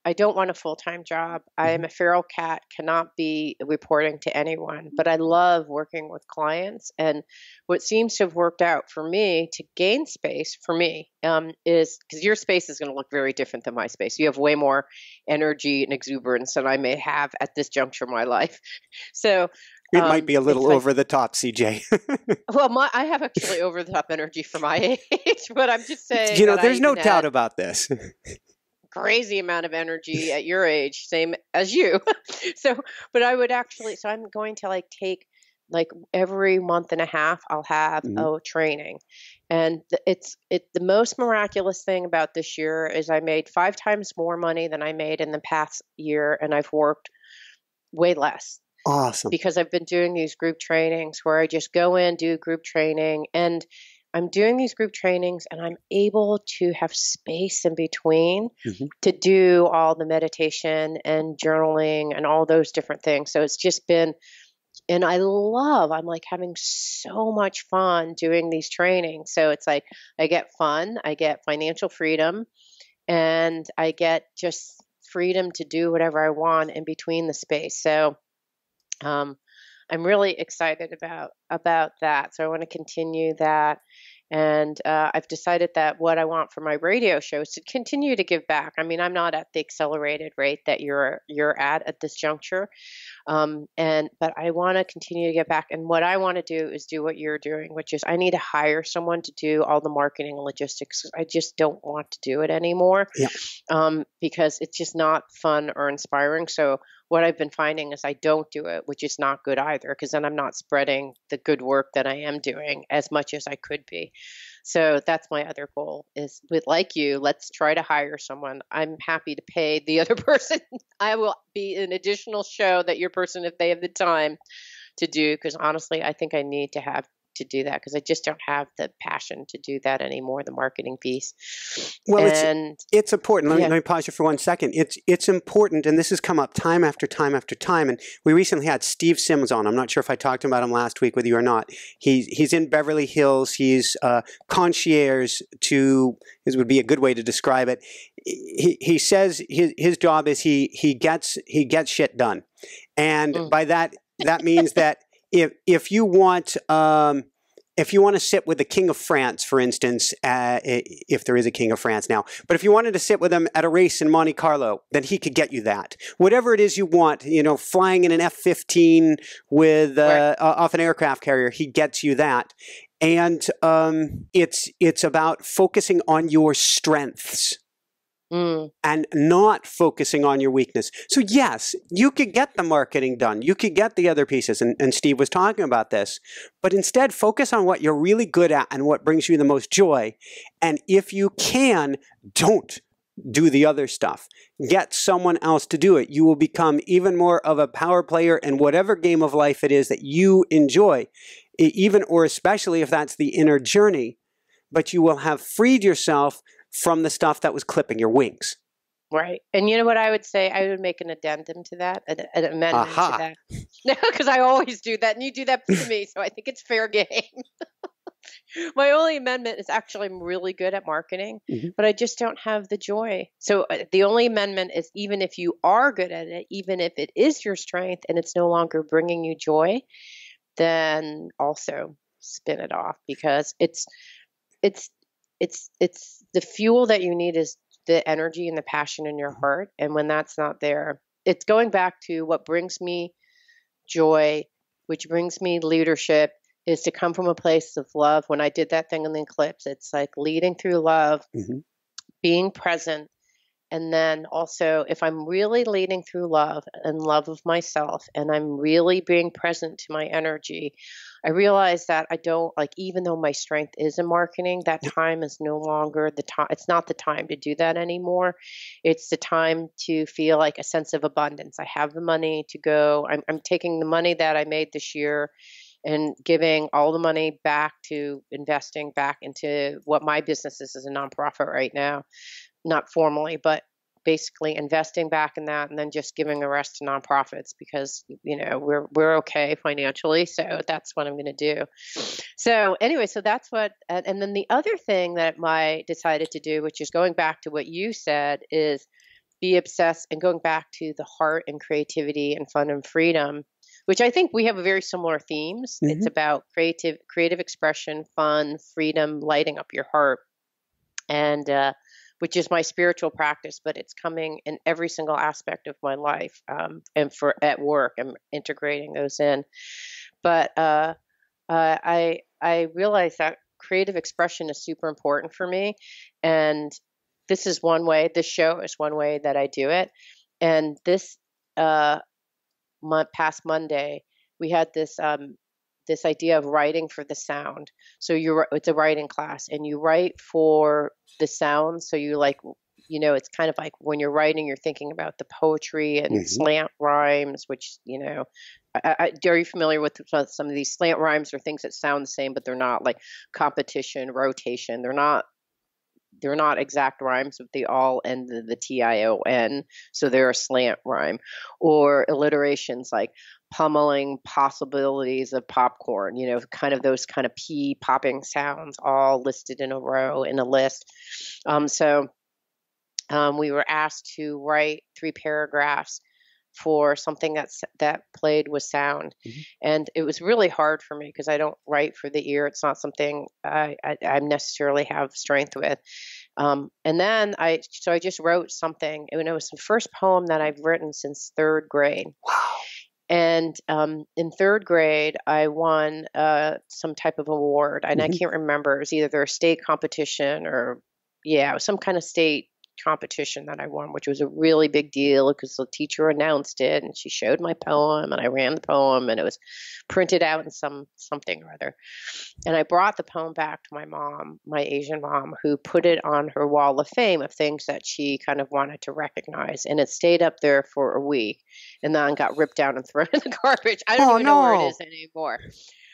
want a full-time job. I am a feral cat, cannot be reporting to anyone, but I love working with clients. And what seems to have worked out for me to gain space for me is, because your space is going to look very different than my space. You have way more energy and exuberance than I may have at this juncture of my life. So it might be a little over the top, CJ. Well, I have actually over the top energy for my age, but I'm just saying. There's no doubt about this. Crazy amount of energy at your age, same as you. But I would actually, I'm going to take every month and a half, I'll have a training. And the most miraculous thing about this year is I made 5 times more money than I made in the past year, and I've worked way less. Awesome. Because I've been doing these group trainings where I just go in, do group training, and I'm doing these group trainings and I'm able to have space in between to do all the meditation and journaling and all those different things. So it's just been, and I'm like having so much fun doing these trainings. So it's like, I get fun, I get financial freedom, and I get just freedom to do whatever I want in between the space. So I'm really excited about that. So I want to continue that. And I've decided that what I want for my radio show is to continue to give back. I mean, I'm not at the accelerated rate that you're at this juncture, but I want to continue to give back. And what I want to do is do what you're doing, which is I need to hire someone to do all the marketing and logistics. I just don't want to do it anymore, because it's just not fun or inspiring. So what I've been finding is I don't do it, which is not good either, because then I'm not spreading the good work that I am doing as much as I could be. So that's my other goal is like you, let's try to hire someone. I'm happy to pay the other person. I will be an additional show that your person, if they have the time to do, because honestly, I think I need to have to do that because I just don't have the passion to do that anymore, the marketing piece. Well, And it's important. yeah. Let me pause you for 1 second. It's important, and this has come up time after time after time. And we recently had Steve Sims on. I'm not sure if I talked about him last week with you or not. He's in Beverly Hills. He's concierge to, this would be a good way to describe it. He says his job is he gets shit done, and by that means that if you want to sit with the King of France, for instance, if there is a King of France now, but if you wanted to sit with him at a race in Monte Carlo, then he could get you that. Whatever it is you want, flying in an F-15 with off an aircraft carrier, he gets you that. And it's about focusing on your strengths. And not focusing on your weakness. So yes, you could get the marketing done. You could get the other pieces. And Steve was talking about this. But instead, focus on what you're really good at and what brings you the most joy. And if you can, don't do the other stuff. Get someone else to do it. You will become even more of a power player in whatever game of life it is that you enjoy, even or especially if that's the inner journey. But you will have freed yourself from the stuff that was clipping your wings. Right. And you know what I would say? I would make an addendum to that, an amendment to that. No, because I always do that, and you do that to me, so I think it's fair game. My only amendment is actually I'm really good at marketing, but I just don't have the joy. So the only amendment is even if you are good at it, even if it is your strength and it's no longer bringing you joy, then also spin it off because it's the fuel that you need is the energy and the passion in your heart. And when that's not there, it's going back to what brings me joy, which brings me leadership, is to come from a place of love. When I did that thing in the eclipse, it's like leading through love, being present. And then also, if I'm really leading through love and love of myself, and I'm really being present to my energy, I realize that I don't, like, even though my strength is in marketing, that time is no longer the time. It's not the time to do that anymore. It's the time to feel like a sense of abundance. I have the money to go. I'm taking the money that I made this year and giving all the money back to investing back into what my business is as a nonprofit right now. Not formally, but basically investing back in that and then just giving the rest to nonprofits because, we're okay financially. So that's what I'm going to do. So anyway, so that's what, and then the other thing that I decided to do, which is going back to what you said, is be obsessed and going back to the heart and creativity and fun and freedom, which I think we have very similar themes. It's about creative expression, fun, freedom, lighting up your heart. And, which is my spiritual practice, but it's coming in every single aspect of my life. And at work, I'm integrating those in. But I realize that creative expression is super important for me. And this is one way, this show is one way that I do it. And this past Monday, we had this idea of writing for the sound. So it's a writing class and you write for the sound. So you it's kind of like when you're writing, you're thinking about the poetry and slant rhymes, which, are you familiar with some of these slant rhymes or things that sound the same, but they're not, like competition, rotation. They're not exact rhymes, but they all end the T-I-O-N. So they're a slant rhyme. Or alliterations like pummeling possibilities of popcorn, kind of those kind of pea popping sounds all listed in a row in a list. So we were asked to write 3 paragraphs for something that played with sound. And it was really hard for me because I don't write for the ear. It's not something I necessarily have strength with. And then I just wrote something, and it was the first poem that I've written since 3rd grade. Wow. And in 3rd grade, I won some type of award, and I can't remember. It was either their state competition or, it was some kind of state competition that I won, which was a really big deal because the teacher announced it, and she showed my poem, and I ran the poem, and it was printed out in something or other. And I brought the poem back to my mom, my Asian mom, who put it on her wall of fame of things that she kind of wanted to recognize. And it stayed up there for a week and then got ripped down and thrown in the garbage. I don't even know where it is anymore.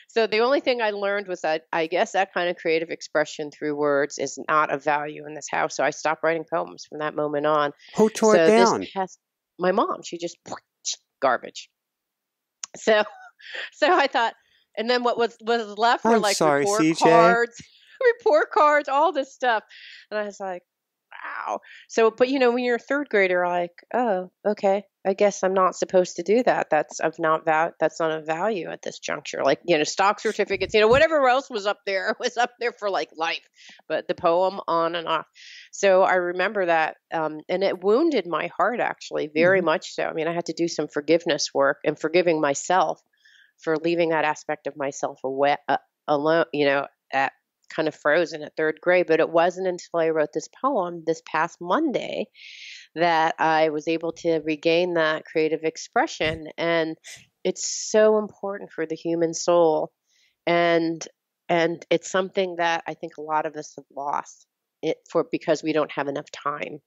So the only thing I learned was that I guess that kind of creative expression through words is not of value in this house. So I stopped writing poems from that moment on. Who tore it So this down? past, my mom, she just garbage. So I thought, and then what was left were I'm like sorry, report CJ. cards, report cards, all this stuff. And I was like, wow. So, but you know, when you're a third grader, like, oh, okay, I guess I'm not supposed to do that. That's not of value at this juncture. Like, you know, stock certificates, you know, whatever else was up there was up there for like life, but the poem on and off. So I remember that, and it wounded my heart actually very much so. I mean, I had to do some forgiveness work and forgiving myself for leaving that aspect of myself away, alone, you know, at kind of frozen at third grade. But it wasn't until I wrote this poem this past Monday that I was able to regain that creative expression. And it's so important for the human soul. And it's something that I think a lot of us have lost because we don't have enough time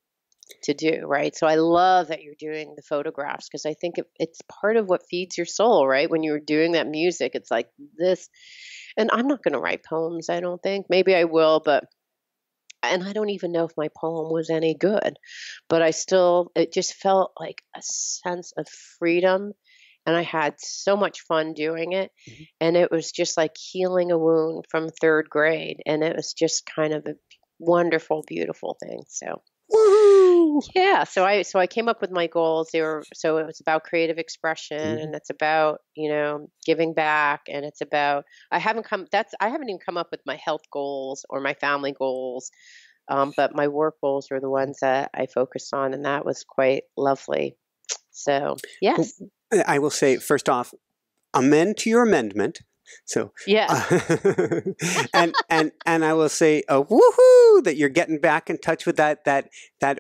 to do, right? So I love that you're doing the photographs because I think it's part of what feeds your soul, right? When you're doing that music, it's like this. And I'm not going to write poems, I don't think. Maybe I will, and I don't even know if my poem was any good, but it just felt like a sense of freedom. And I had so much fun doing it. And it was just like healing a wound from third grade. And it was just kind of a wonderful, beautiful thing. So. Woohoo! Yeah, so I came up with my goals. So it was about creative expression, and it's about, you know, giving back, and it's about I haven't even come up with my health goals or my family goals, but my work goals were the ones that I focused on, and that was quite lovely. So yes, I will say first off, amend to your amendment. So yes, and I will say woohoo that you're getting back in touch with that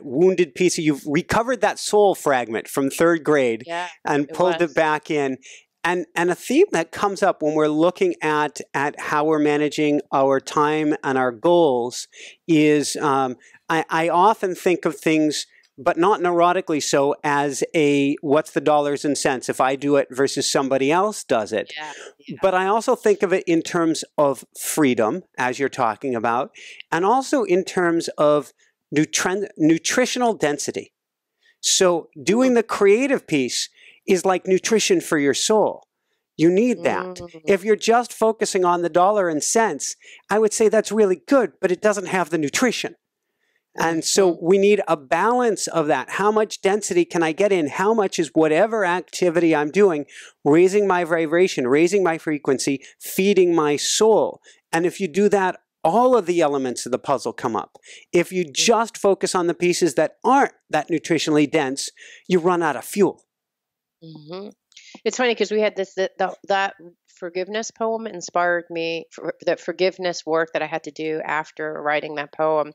wounded piece. You've recovered that soul fragment from third grade and pulled it back in. And a theme that comes up when we're looking at how we're managing our time and our goals is I often think of things, but not neurotically so, as what's the dollars and cents if I do it versus somebody else does it. Yeah. But I also think of it in terms of freedom, as you're talking about, and also in terms of nutritional density. So doing the creative piece is like nutrition for your soul. You need that. If you're just focusing on the dollar and cents, I would say that's really good, but it doesn't have the nutrition. And so we need a balance of that. How much density can I get in? How much is whatever activity I'm doing, raising my vibration, raising my frequency, feeding my soul? And if you do that, all of the elements of the puzzle come up. If you just focus on the pieces that aren't that nutritionally dense, you run out of fuel. It's funny because we had that forgiveness poem inspired me for that forgiveness work that I had to do after writing that poem,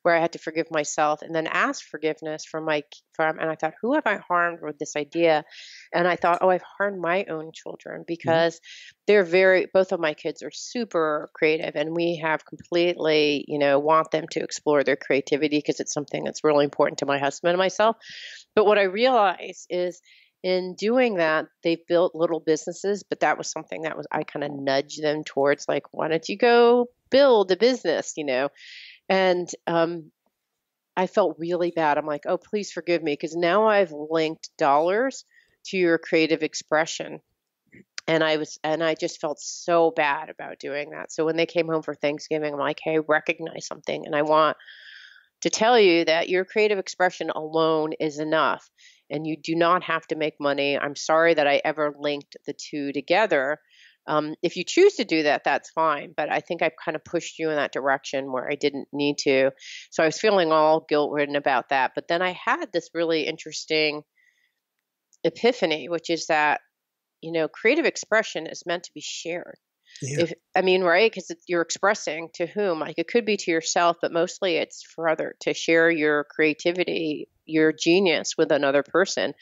where I had to forgive myself and then ask forgiveness and I thought, who have I harmed with this idea? And I thought, oh, I've harmed my own children because both of my kids are super creative, and we have completely, you know, want them to explore their creativity because it's something that's really important to my husband and myself. But what I realized is, in doing that, they've built little businesses, but that was something that I kind of nudged them towards, like, why don't you go build a business, you know? And I felt really bad. I'm like, oh, please forgive me, because now I've linked dollars to your creative expression. And I just felt so bad about doing that. So when they came home for Thanksgiving, I'm like, hey, recognize something. And I want to tell you that your creative expression alone is enough. And you do not have to make money. I'm sorry that I ever linked the two together. If you choose to do that, that's fine. But I think I've kind of pushed you in that direction where I didn't need to. So I was feeling all guilt-ridden about that. But then I had this really interesting epiphany, which is that, you know, creative expression is meant to be shared. Yeah. Right? Because you're expressing to whom? Like, it could be to yourself, but mostly it's for to share your creativity, your genius with another person.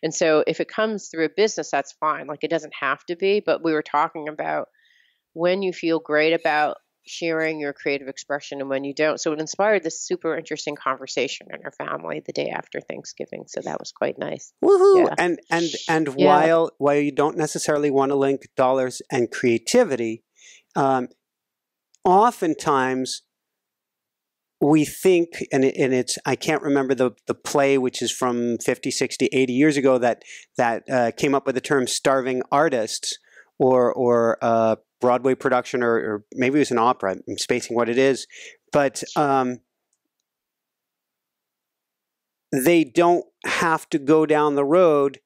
And so if it comes through a business, that's fine. Like, it doesn't have to be, but we were talking about when you feel great about sharing your creative expression and when you don't. So it inspired this super interesting conversation in our family the day after Thanksgiving. So that was quite nice. Woohoo! Yeah. And Yeah. while you don't necessarily want to link dollars and creativity, oftentimes we think, and it's, I can't remember the play, which is from 50, 60, 80 years ago, that came up with the term starving artists, or Broadway production, or maybe it was an opera. I'm spacing what it is. But they don't have to go down the road.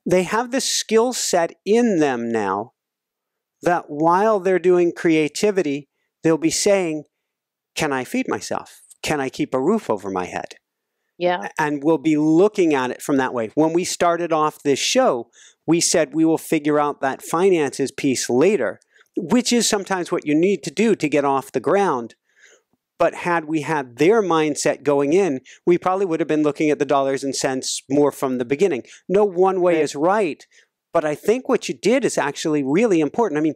They have the skill set in them now that while they're doing creativity, they'll be saying, can I feed myself? Can I keep a roof over my head? Yeah. And we'll be looking at it from that way. When we started off this show, we said we will figure out that finances piece later, which is sometimes what you need to do to get off the ground. But had we had their mindset going in, we probably would have been looking at the dollars and cents more from the beginning. No one way is right, but I think what you did is actually really important. I mean,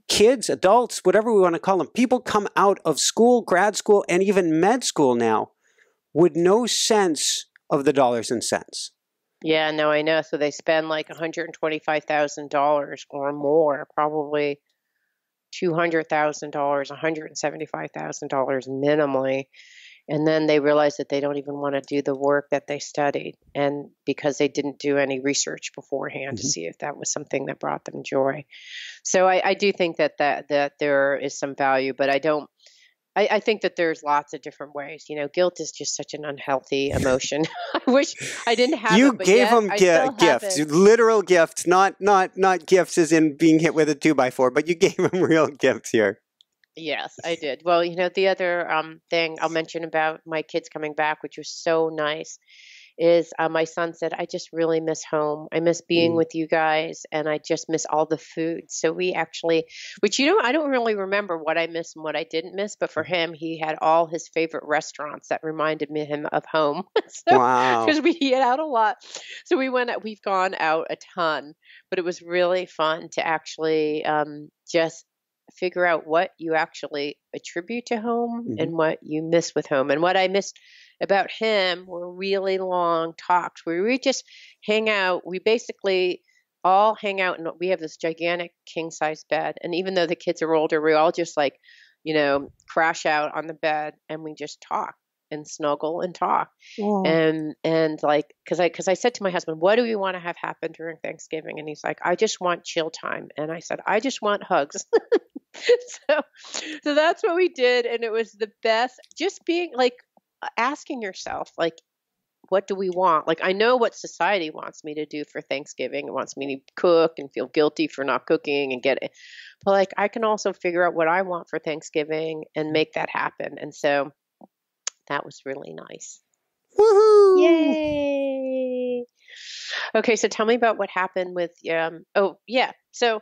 kids, adults, whatever we want to call them, people come out of school, grad school, and even med school now with no sense of the dollars and cents. Yeah, no, I know. So they spend like $125,000 or more, probably $200,000, $175,000 minimally. And then they realize that they don't even want to do the work that they studied, and because they didn't do any research beforehand to see if that was something that brought them joy. So I do think that there is some value, but I think that there's lots of different ways. You know, guilt is just such an unhealthy emotion. I wish I didn't have you it, but gave yet them gifts, literal gifts, not gifts as in being hit with a 2x4, but you gave them real gifts here. Yes, I did. Well, you know, the other thing I'll mention about my kids coming back, which was so nice, is my son said, I just really miss home. I miss being with you guys, and I just miss all the food. So we actually, which, you know, I don't really remember what I missed and what I didn't miss, but for him, he had all his favorite restaurants that reminded him of home. Wow. Because we eat out a lot. So we've gone out a ton, but it was really fun to actually just figure out what you actually attribute to home and what you miss with home. And what I missed about him were really long talks where we just hang out. We basically all hang out, and we have this gigantic king size bed. And even though the kids are older, we all just like, you know, crash out on the bed and we just talk and snuggle and talk. And like, cause I said to my husband, what do we want to have happen during Thanksgiving? And he's like, I just want chill time. And I said, I just want hugs. So that's what we did. And it was the best, just being like, asking yourself, like, what do we want? Like, I know what society wants me to do for Thanksgiving. It wants me to cook and feel guilty for not cooking and get it. But like, I can also figure out what I want for Thanksgiving and make that happen. And so that was really nice. Woohoo! Yay! Okay, so tell me about what happened with So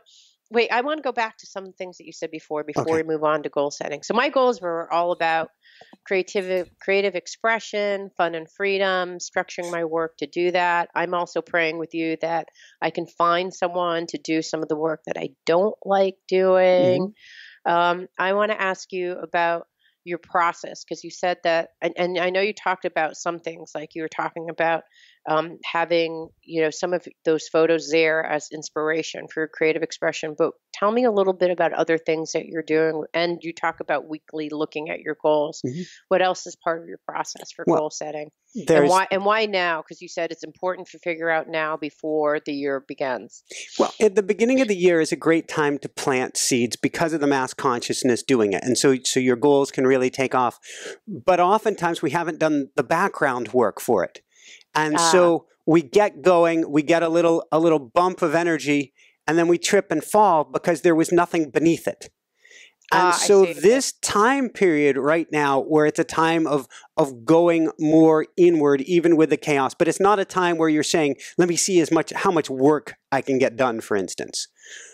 wait, I want to go back to some things that you said before we move on to goal setting. So my goals were all about creative expression, fun and freedom, structuring my work to do that. I'm also praying with you that I can find someone to do some of the work that I don't like doing. I want to ask you about your process, because you said that, and I know you talked about some things, like you were talking about having, you know, some of those photos there as inspiration for your creative expression. But tell me a little bit about other things that you're doing. And you talk about weekly looking at your goals. What else is part of your process for goal setting? And why now? Because you said it's important to figure out now before the year begins. Well, at the beginning of the year is a great time to plant seeds because of the mass consciousness doing it. And so your goals can really take off. But oftentimes we haven't done the background work for it. And so we get going, we get a little bump of energy, and then we trip and fall because there was nothing beneath it. And so this time period right now, where it's a time of going more inward, even with the chaos, but it's not a time where you're saying, let me see how much work I can get done, for instance.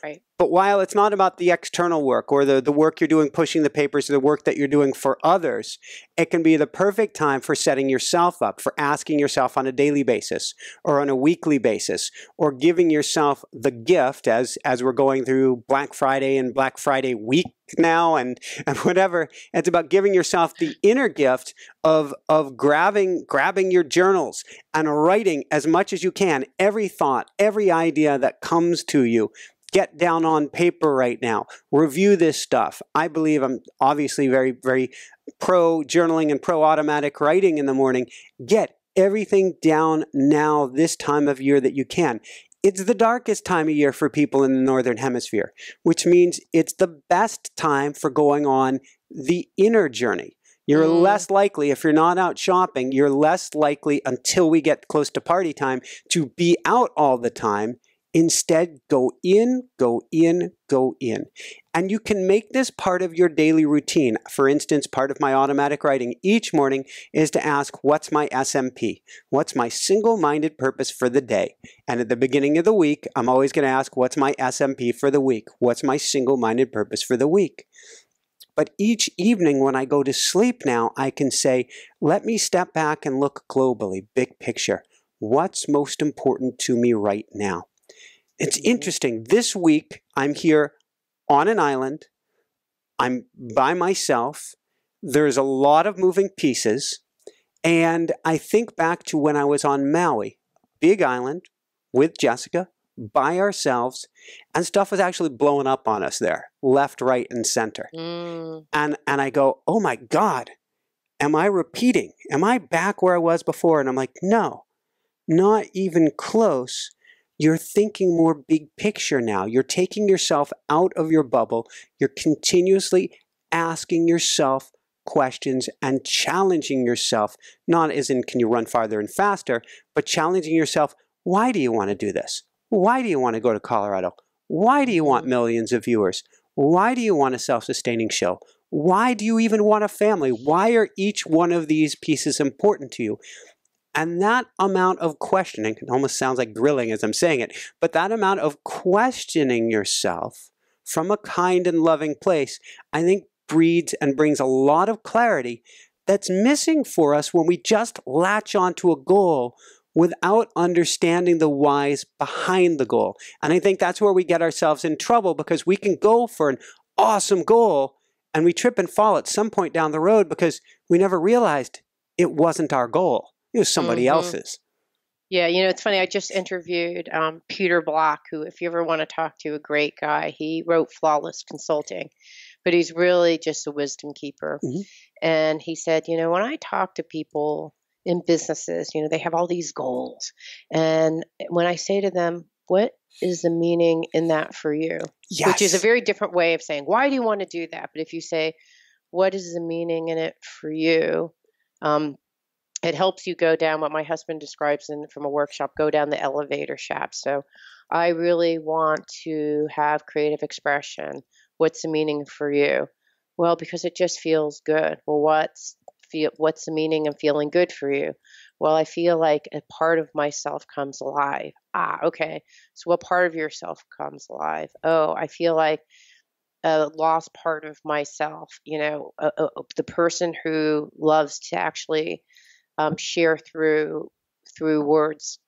Right. But while it's not about the external work or the work you're doing pushing the papers, or the work that you're doing for others, it can be the perfect time for setting yourself up, for asking yourself on a daily basis or on a weekly basis, or giving yourself the gift as we're going through Black Friday and Black Friday week now and whatever. It's about giving yourself the inner gift of grabbing your journals and writing as much as you can, every thought, every idea that comes to you. Get down on paper right now. Review this stuff. I believe I'm obviously very, very pro journaling and pro automatic writing in the morning. Get everything down now this time of year that you can. It's the darkest time of year for people in the Northern Hemisphere, which means it's the best time for going on the inner journey. You're less likely, if you're not out shopping, you're less likely until we get close to party time to be out all the time. Instead, go in, go in, go in. And you can make this part of your daily routine. For instance, part of my automatic writing each morning is to ask, what's my SMP? What's my single-minded purpose for the day? And at the beginning of the week, I'm always going to ask, what's my SMP for the week? What's my single-minded purpose for the week? But each evening when I go to sleep now, I can say, let me step back and look globally, big picture. What's most important to me right now? It's interesting. This week, I'm here on an island. I'm by myself. There's a lot of moving pieces. And I think back to when I was on Maui, big island, with Jessica, by ourselves, and stuff was actually blowing up on us there, left, right, and center. And I go, oh my God, am I repeating? Am I back where I was before? And I'm like, no, not even close. You're thinking more big picture now. You're taking yourself out of your bubble. You're continuously asking yourself questions and challenging yourself, not as in can you run farther and faster, but challenging yourself, why do you want to do this? Why do you want to go to Colorado? Why do you want millions of viewers? Why do you want a self-sustaining show? Why do you even want a family? Why are each one of these pieces important to you? And that amount of questioning, it almost sounds like grilling as I'm saying it, but that amount of questioning yourself from a kind and loving place, I think breeds and brings a lot of clarity that's missing for us when we just latch onto a goal without understanding the whys behind the goal. And I think that's where we get ourselves in trouble, because we can go for an awesome goal and we trip and fall at some point down the road because we never realized it wasn't our goal. It was somebody else's. Yeah, you know, it's funny. I just interviewed Peter Block, who, if you ever want to talk to, a great guy. He wrote Flawless Consulting, but he's really just a wisdom keeper. And he said, you know, when I talk to people in businesses, you know, they have all these goals. And when I say to them, what is the meaning in that for you? Yes. Which is a very different way of saying, why do you want to do that? But if you say, what is the meaning in it for you? It helps you go down what my husband describes from a workshop, go down the elevator shaft. So I really want to have creative expression. What's the meaning for you? Well, because it just feels good. Well, what's the meaning of feeling good for you? Well, I feel like a part of myself comes alive. Okay. So what part of yourself comes alive? Oh, I feel like a lost part of myself, you know, the person who loves to actually share through words.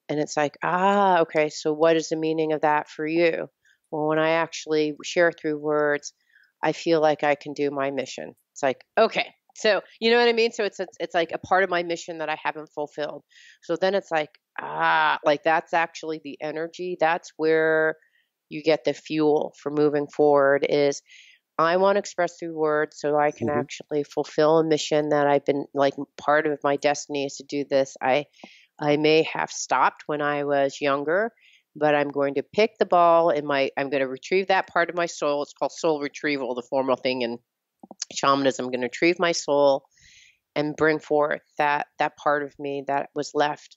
And it's like, okay, so what is the meaning of that for you? Well, when I actually share through words, I feel like I can do my mission. It's like, okay, so you know what I mean? So it's like a part of my mission that I haven't fulfilled. So then it's like, like that's actually the energy. That's where you get the fuel for moving forward is I want to express through words so I can actually fulfill a mission that I've been like part of my destiny is to do this. I may have stopped when I was younger, but I'm going to pick the ball I'm going to retrieve that part of my soul. It's called soul retrieval, the formal thing in shamanism. I'm going to retrieve my soul and bring forth that part of me that was left,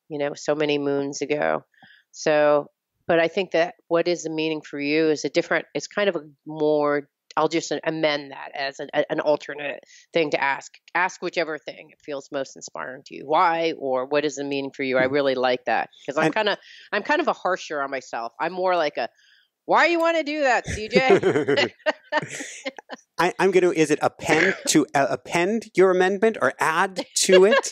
you know, so many moons ago. So, but I think that what is the meaning for you is it's kind of a more, I'll just amend that as an alternate thing to ask. Ask whichever thing feels most inspiring to you. Why or what is the meaning for you? I really like that because I'm kind of a harsher on myself. I'm more like Why you want to do that, CJ? I'm going to, is it append your amendment or add to it?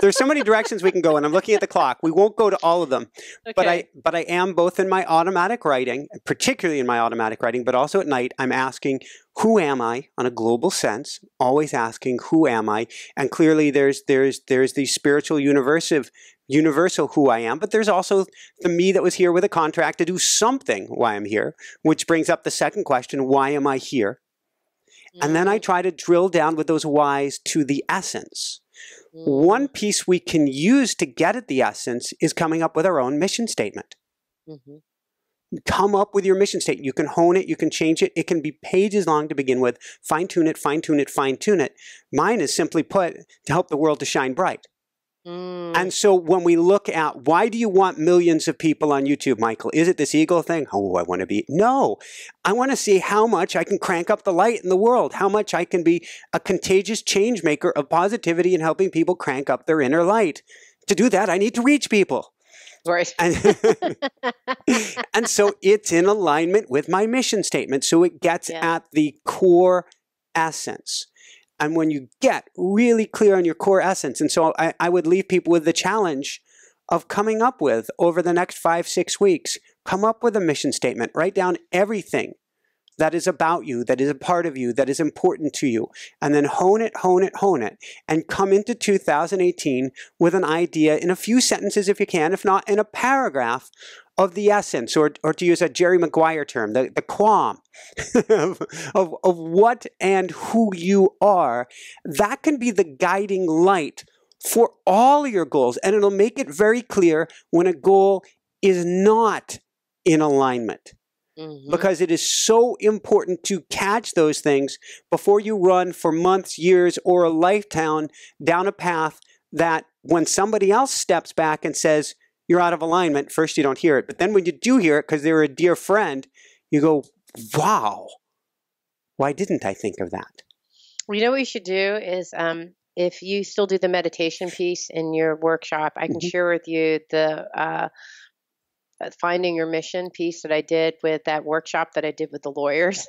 There's so many directions we can go, and I'm looking at the clock. We won't go to all of them, Okay. but I am both in my automatic writing, particularly in my automatic writing, but also at night, I'm asking, who am I on a global sense? Always asking, who am I? And clearly there's the spiritual universal who I am, but there's also the me that was here with a contract to do something why I'm here, which brings up the second question, why am I here? And then I try to drill down with those whys to the essence. One piece we can use to get at the essence is coming up with our own mission statement. Come up with your mission statement. You can hone it, you can change it. It can be pages long to begin with. Fine-tune it, fine-tune it, fine-tune it. Mine is simply put to help the world to shine bright. And so when we look at why do you want millions of people on YouTube, Michael? Is it this ego thing? Oh, I want to be. No, I want to see how much I can crank up the light in the world, how much I can be a contagious change maker of positivity and helping people crank up their inner light. To do that, I need to reach people. Right. And so it's in alignment with my mission statement. So it gets at the core essence. And when you get really clear on your core essence, and so I would leave people with the challenge of coming up with, over the next 5-6 weeks, come up with a mission statement. Write down everything that is about you, that is a part of you, that is important to you, and then hone it, hone it, hone it, and come into 2018 with an idea in a few sentences if you can, if not in a paragraph, of the essence, or to use a Jerry Maguire term, the qualm of what and who you are. That can be the guiding light for all your goals, and it'll make it very clear when a goal is not in alignment. Because it is so important to catch those things before you run for months, years, or a lifetime down a path that when somebody else steps back and says, you're out of alignment, first you don't hear it. But then when you do hear it, because they're a dear friend, you go, wow, why didn't I think of that? Well, you know what you should do is, if you still do the meditation piece in your workshop, I can share with you the finding your mission piece that I did with that workshop that I did with the lawyers.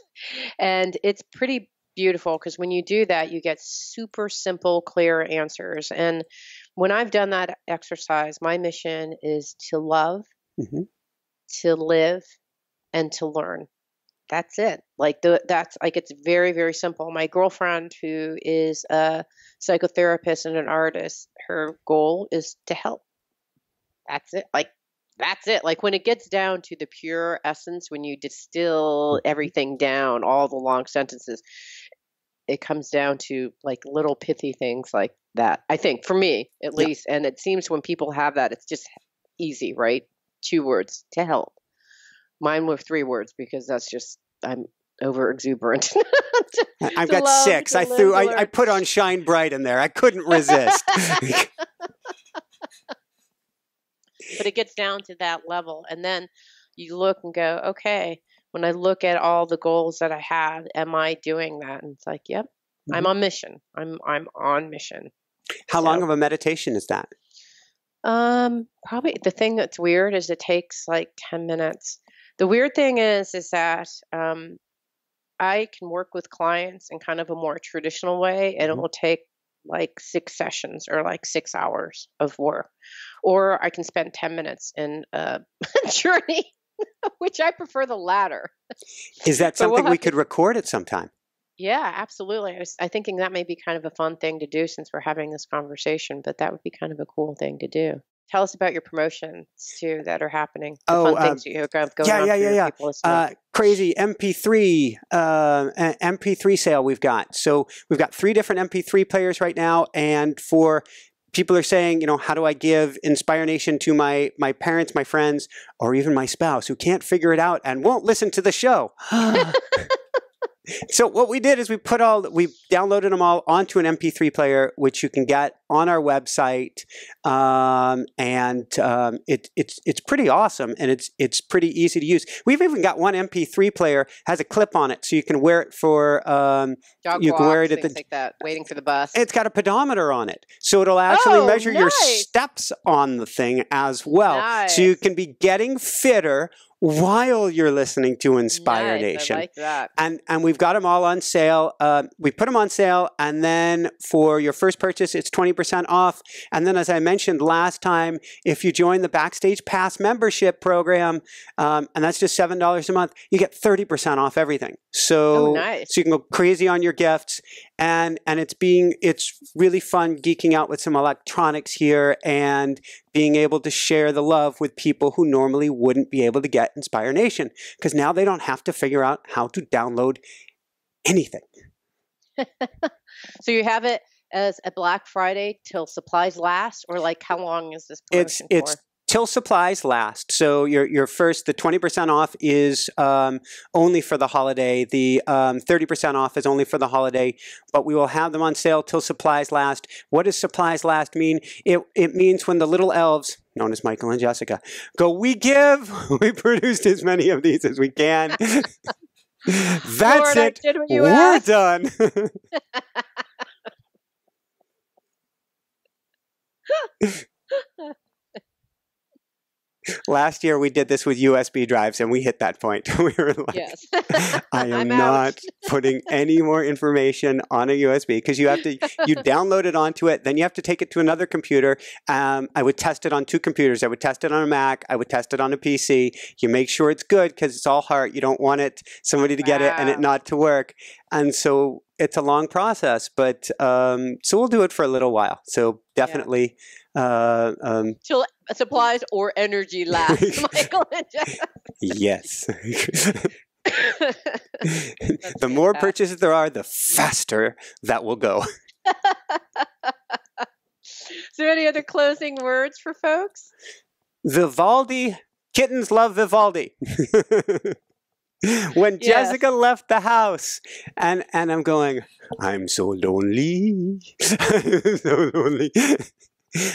And it's pretty beautiful because when you do that, you get super simple, clear answers. And when I've done that exercise, my mission is to love, to live, and to learn. That's it. It's very, very simple. My girlfriend, who is a psychotherapist and an artist, her goal is to help. That's it. That's it. Like when it gets down to the pure essence, when you distill everything down, all the long sentences, it comes down to like little pithy things like that. I think for me, at least. And it seems when people have that, it's just easy, right? 2 words, to help. Mine were 3 words because that's just, I'm over exuberant. I've got 6. I put on shine bright in there. I couldn't resist. But it gets down to that level. And then you look and go, okay, when I look at all the goals that I have, am I doing that? And it's like, yep, I'm on mission. I'm on mission. How long of a meditation is that? Probably the thing that's weird is it takes like 10 minutes. The weird thing is that I can work with clients in kind of a more traditional way, and it will take like 6 sessions or like 6 hours of work. Or I can spend 10 minutes in a journey, which I prefer the latter. Is that something we could record at some time? Yeah, absolutely. I was thinking that may be kind of a fun thing to do since we're having this conversation, but that would be kind of a cool thing to do. Tell us about your promotions too that are happening. The fun things you have going on for people listening. Crazy MP3 MP3 sale we've got. So we've got 3 different MP3 players right now, and for people are saying, how do I give Inspiration to my parents, my friends, or even my spouse who can't figure it out and won't listen to the show? So what we did is we downloaded them all onto an MP3 player, which you can get on our website, it's pretty awesome, and it's pretty easy to use. We've even got one MP3 player has a clip on it, so you can wear it for dog you walks, can wear it at things like that, waiting for the bus. It's got a pedometer on it, so it'll actually measure your steps on the thing as well. Nice. So you can be getting fitter while you're listening to Inspire Nice. Nation. I like that. And we've got them all on sale. We put them on sale, and then for your first purchase, it's 20% off. And then, as I mentioned last time, if you join the Backstage Pass membership program, and that's just $7 a month, you get 30% off everything. So, nice. so you can go crazy on your gifts. And it's really fun geeking out with some electronics here and being able to share the love with people who normally wouldn't be able to get Inspire Nation, because now they don't have to figure out how to download anything. So you have it as a Black Friday till supplies last, or like how long is this promotion It's for? till supplies last. So your first, the 20% off is only for the holiday. The 30% off is only for the holiday, but we will have them on sale till supplies last. What does supplies last mean? It means when the little elves, known as Michael and Jessica, go, we produced as many of these as we can. That's Lord, I it. did what you We're asked. done. Last year we did this with USB drives, and we hit that point. We were like, Yes. I am I'm not out. putting any more information on a USB, because you download it onto it, then you have to take it to another computer. I would test it on 2 computers. I would test it on a Mac. I would test it on a PC. You make sure it's good, because it's all heart. You don't want somebody to get it and it Wow. not to work. And so it's a long process, but so we'll do it for a little while. So definitely. Till supplies or energy last, Michael and Jeff. Yes. The more purchases there are, the faster that will go. So any other closing words for folks? Vivaldi, kittens love Vivaldi. When Jessica left the house, and I'm going, I'm so lonely. I'm so lonely.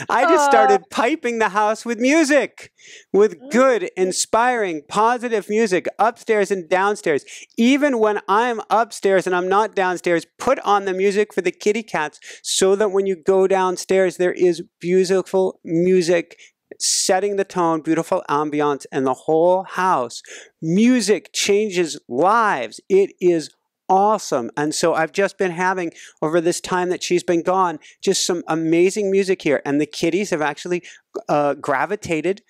I just started piping the house with music, with good, inspiring, positive music, upstairs and downstairs. Even when I'm upstairs and I'm not downstairs, put on the music for the kitty cats, so that when you go downstairs, there is beautiful music setting the tone, beautiful ambiance, and the whole house. Music changes lives. It is awesome. And so I've just been having, over this time that she's been gone, just some amazing music here. And the kitties have actually gravitated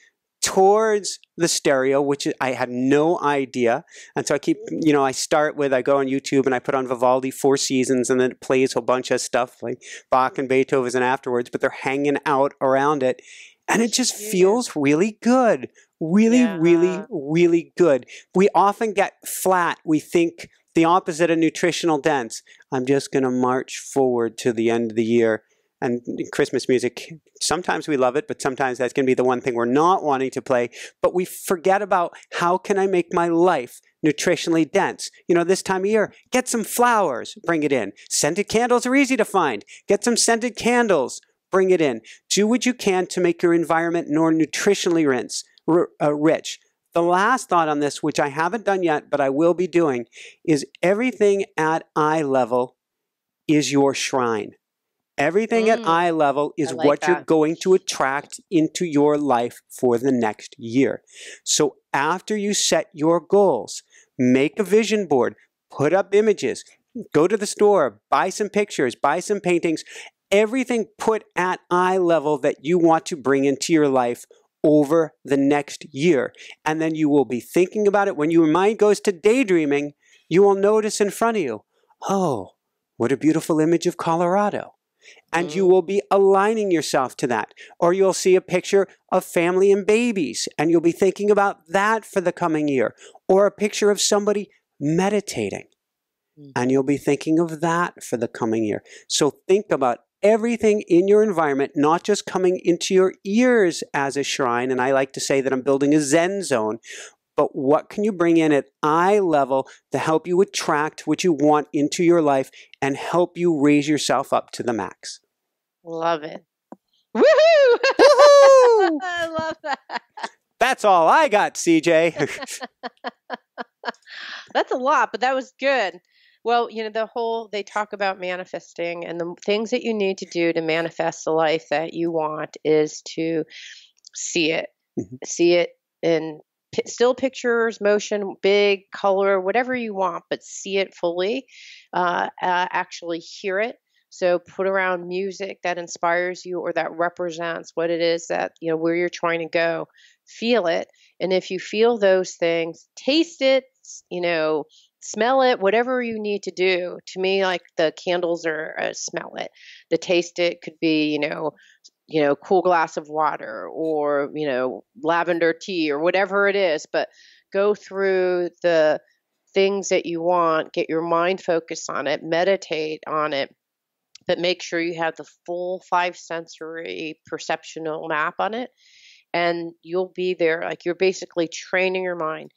towards the stereo, which I had no idea. And so I keep, I go on YouTube and I put on Vivaldi 4 Seasons, and then it plays a bunch of stuff like Bach and Beethoven and afterwards, but they're hanging out around it. And it just feels really good. Really, really good. We often get flat. We think the opposite of nutritional dense. I'm just going to march forward to the end of the year. And Christmas music, sometimes we love it, but sometimes that's going to be the one thing we're not wanting to play. But we forget about, how can I make my life nutritionally dense? This time of year, get some flowers, bring it in. Scented candles are easy to find. Get some scented candles, bring it in. Do what you can to make your environment more nutritionally rich. The last thought on this, which I haven't done yet, but I will be doing, is everything at eye level is your shrine. Everything at eye level is what you're going to attract into your life for the next year. So after you set your goals, make a vision board, put up images, go to the store, buy some pictures, buy some paintings, everything put at eye level that you want to bring into your life over the next year. And then you will be thinking about it. When your mind goes to daydreaming, you will notice in front of you, oh, what a beautiful image of Colorado. And you will be aligning yourself to that. Or you'll see a picture of family and babies, and you'll be thinking about that for the coming year. Or a picture of somebody meditating, and you'll be thinking of that for the coming year. So think about everything in your environment, not just coming into your ears as a shrine. And I like to say that I'm building a Zen zone. But what can you bring in at eye level to help you attract what you want into your life and help you raise yourself up to the max? Love it. Woohoo! Woohoo! I love that. That's all I got, CJ. That's a lot, but that was good. Well, they talk about manifesting, and the things that you need to do to manifest the life that you want is to see it. See it in still pictures, motion, big, color, whatever you want, but see it fully, actually hear it. So put around music that inspires you or that represents what it is that, where you're trying to go. Feel it. And if you feel those things, taste it, smell it, whatever you need to do. To me, like the candles are smell it. The taste it could be, cool glass of water or, lavender tea or whatever it is. But go through the things that you want, get your mind focused on it, meditate on it. But make sure you have the full 5 sensory perceptual map on it, and you'll be there. Like you're basically training your mind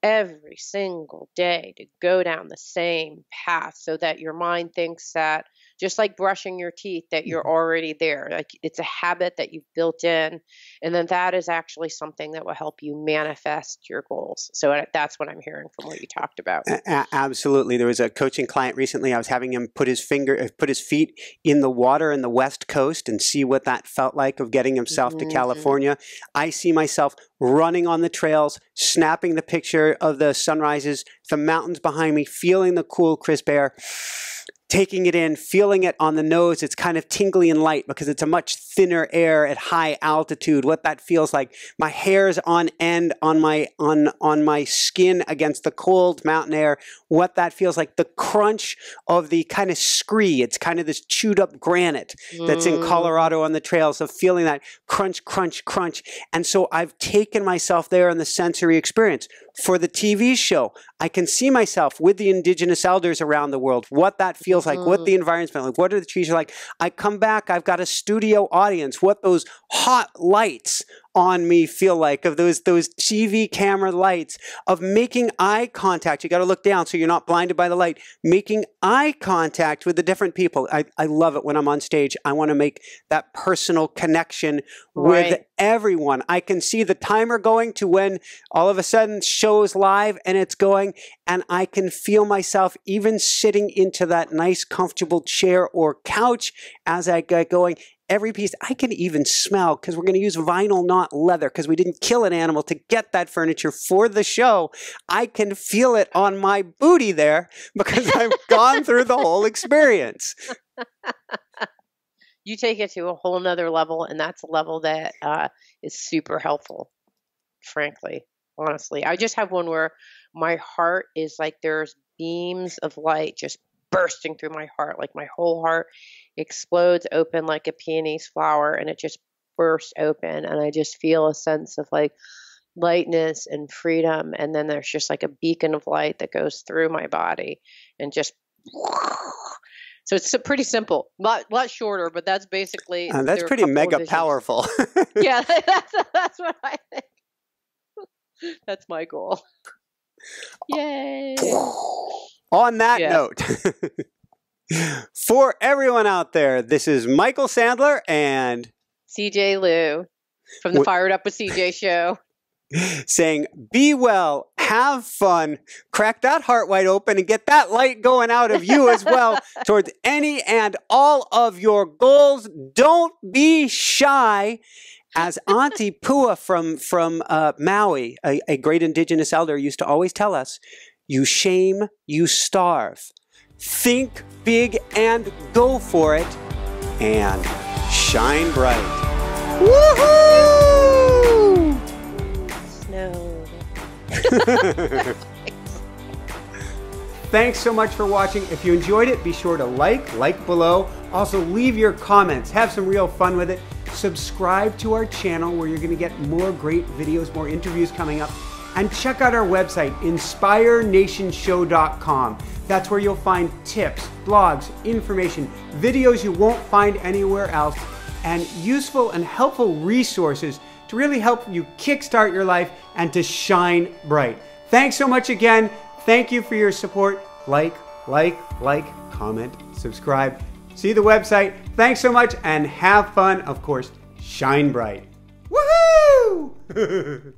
every single day to go down the same path so that your mind thinks that, just like brushing your teeth, that you're already there. Like it's a habit that you've built in. And then that is actually something that will help you manifest your goals. So that's what I'm hearing from what you talked about. Absolutely. There was a coaching client recently. I was having him put his feet in the water in the West Coast and see what that felt like of getting himself to California. I see myself running on the trails, snapping the picture of the sunrises, the mountains behind me, feeling the cool, crisp air, taking it in, feeling it on the nose. It's kind of tingly and light because it's a much thinner air at high altitude. What that feels like. My hair's on end on my skin against the cold mountain air. What that feels like. The crunch of the kind of scree. It's kind of this chewed up granite that's in Colorado on the trails, of feeling that crunch, crunch, crunch. And so I've taken myself there in the sensory experience. For the TV show, I can see myself with the indigenous elders around the world, what that feels like, what the environment's been like, what are the trees are like. I come back, I've got a studio audience, what those hot lights on me feel like, of those TV camera lights, of making eye contact. You got to look down so you're not blinded by the light. Making eye contact with the different people. I love it when I'm on stage. I want to make that personal connection with everyone. I can see the timer going to when all of a sudden show's live and it's going, and I can feel myself even sitting into that nice comfortable chair or couch as I get going. Every piece, I can even smell, because we're going to use vinyl, not leather, because we didn't kill an animal to get that furniture for the show. I can feel it on my booty there because I've gone through the whole experience. You take it to a whole nother level, and that's a level that is super helpful, frankly, honestly. I just have one where my heart is like there's beams of light just bursting through my heart, like my whole heart explodes open like a peony's flower, and it just bursts open, and I just feel a sense of like lightness and freedom. And then there's just like a beacon of light that goes through my body and just so it's pretty simple, lot shorter, but that's basically that's pretty mega powerful. Yeah, that's what I think. That's my goal. Yay. On that note, for everyone out there, this is Michael Sandler and CJ Liu from the Fired Up with CJ show, saying, be well, have fun, crack that heart wide open, and get that light going out of you as well towards any and all of your goals. Don't be shy. As Auntie Pua from Maui, a great indigenous elder, used to always tell us, you shame, you starve. Think big and go for it, and shine bright. Woohoo! Snow. Thanks so much for watching. If you enjoyed it, be sure to like below. Also, leave your comments. Have some real fun with it. Subscribe to our channel where you're going to get more great videos, more interviews coming up. And check out our website, inspirenationshow.com. That's where you'll find tips, blogs, information, videos you won't find anywhere else, and useful and helpful resources to really help you kickstart your life and to shine bright. Thanks so much again. Thank you for your support. Like, comment, subscribe. See the website. Thanks so much and have fun. Of course, shine bright. Woohoo!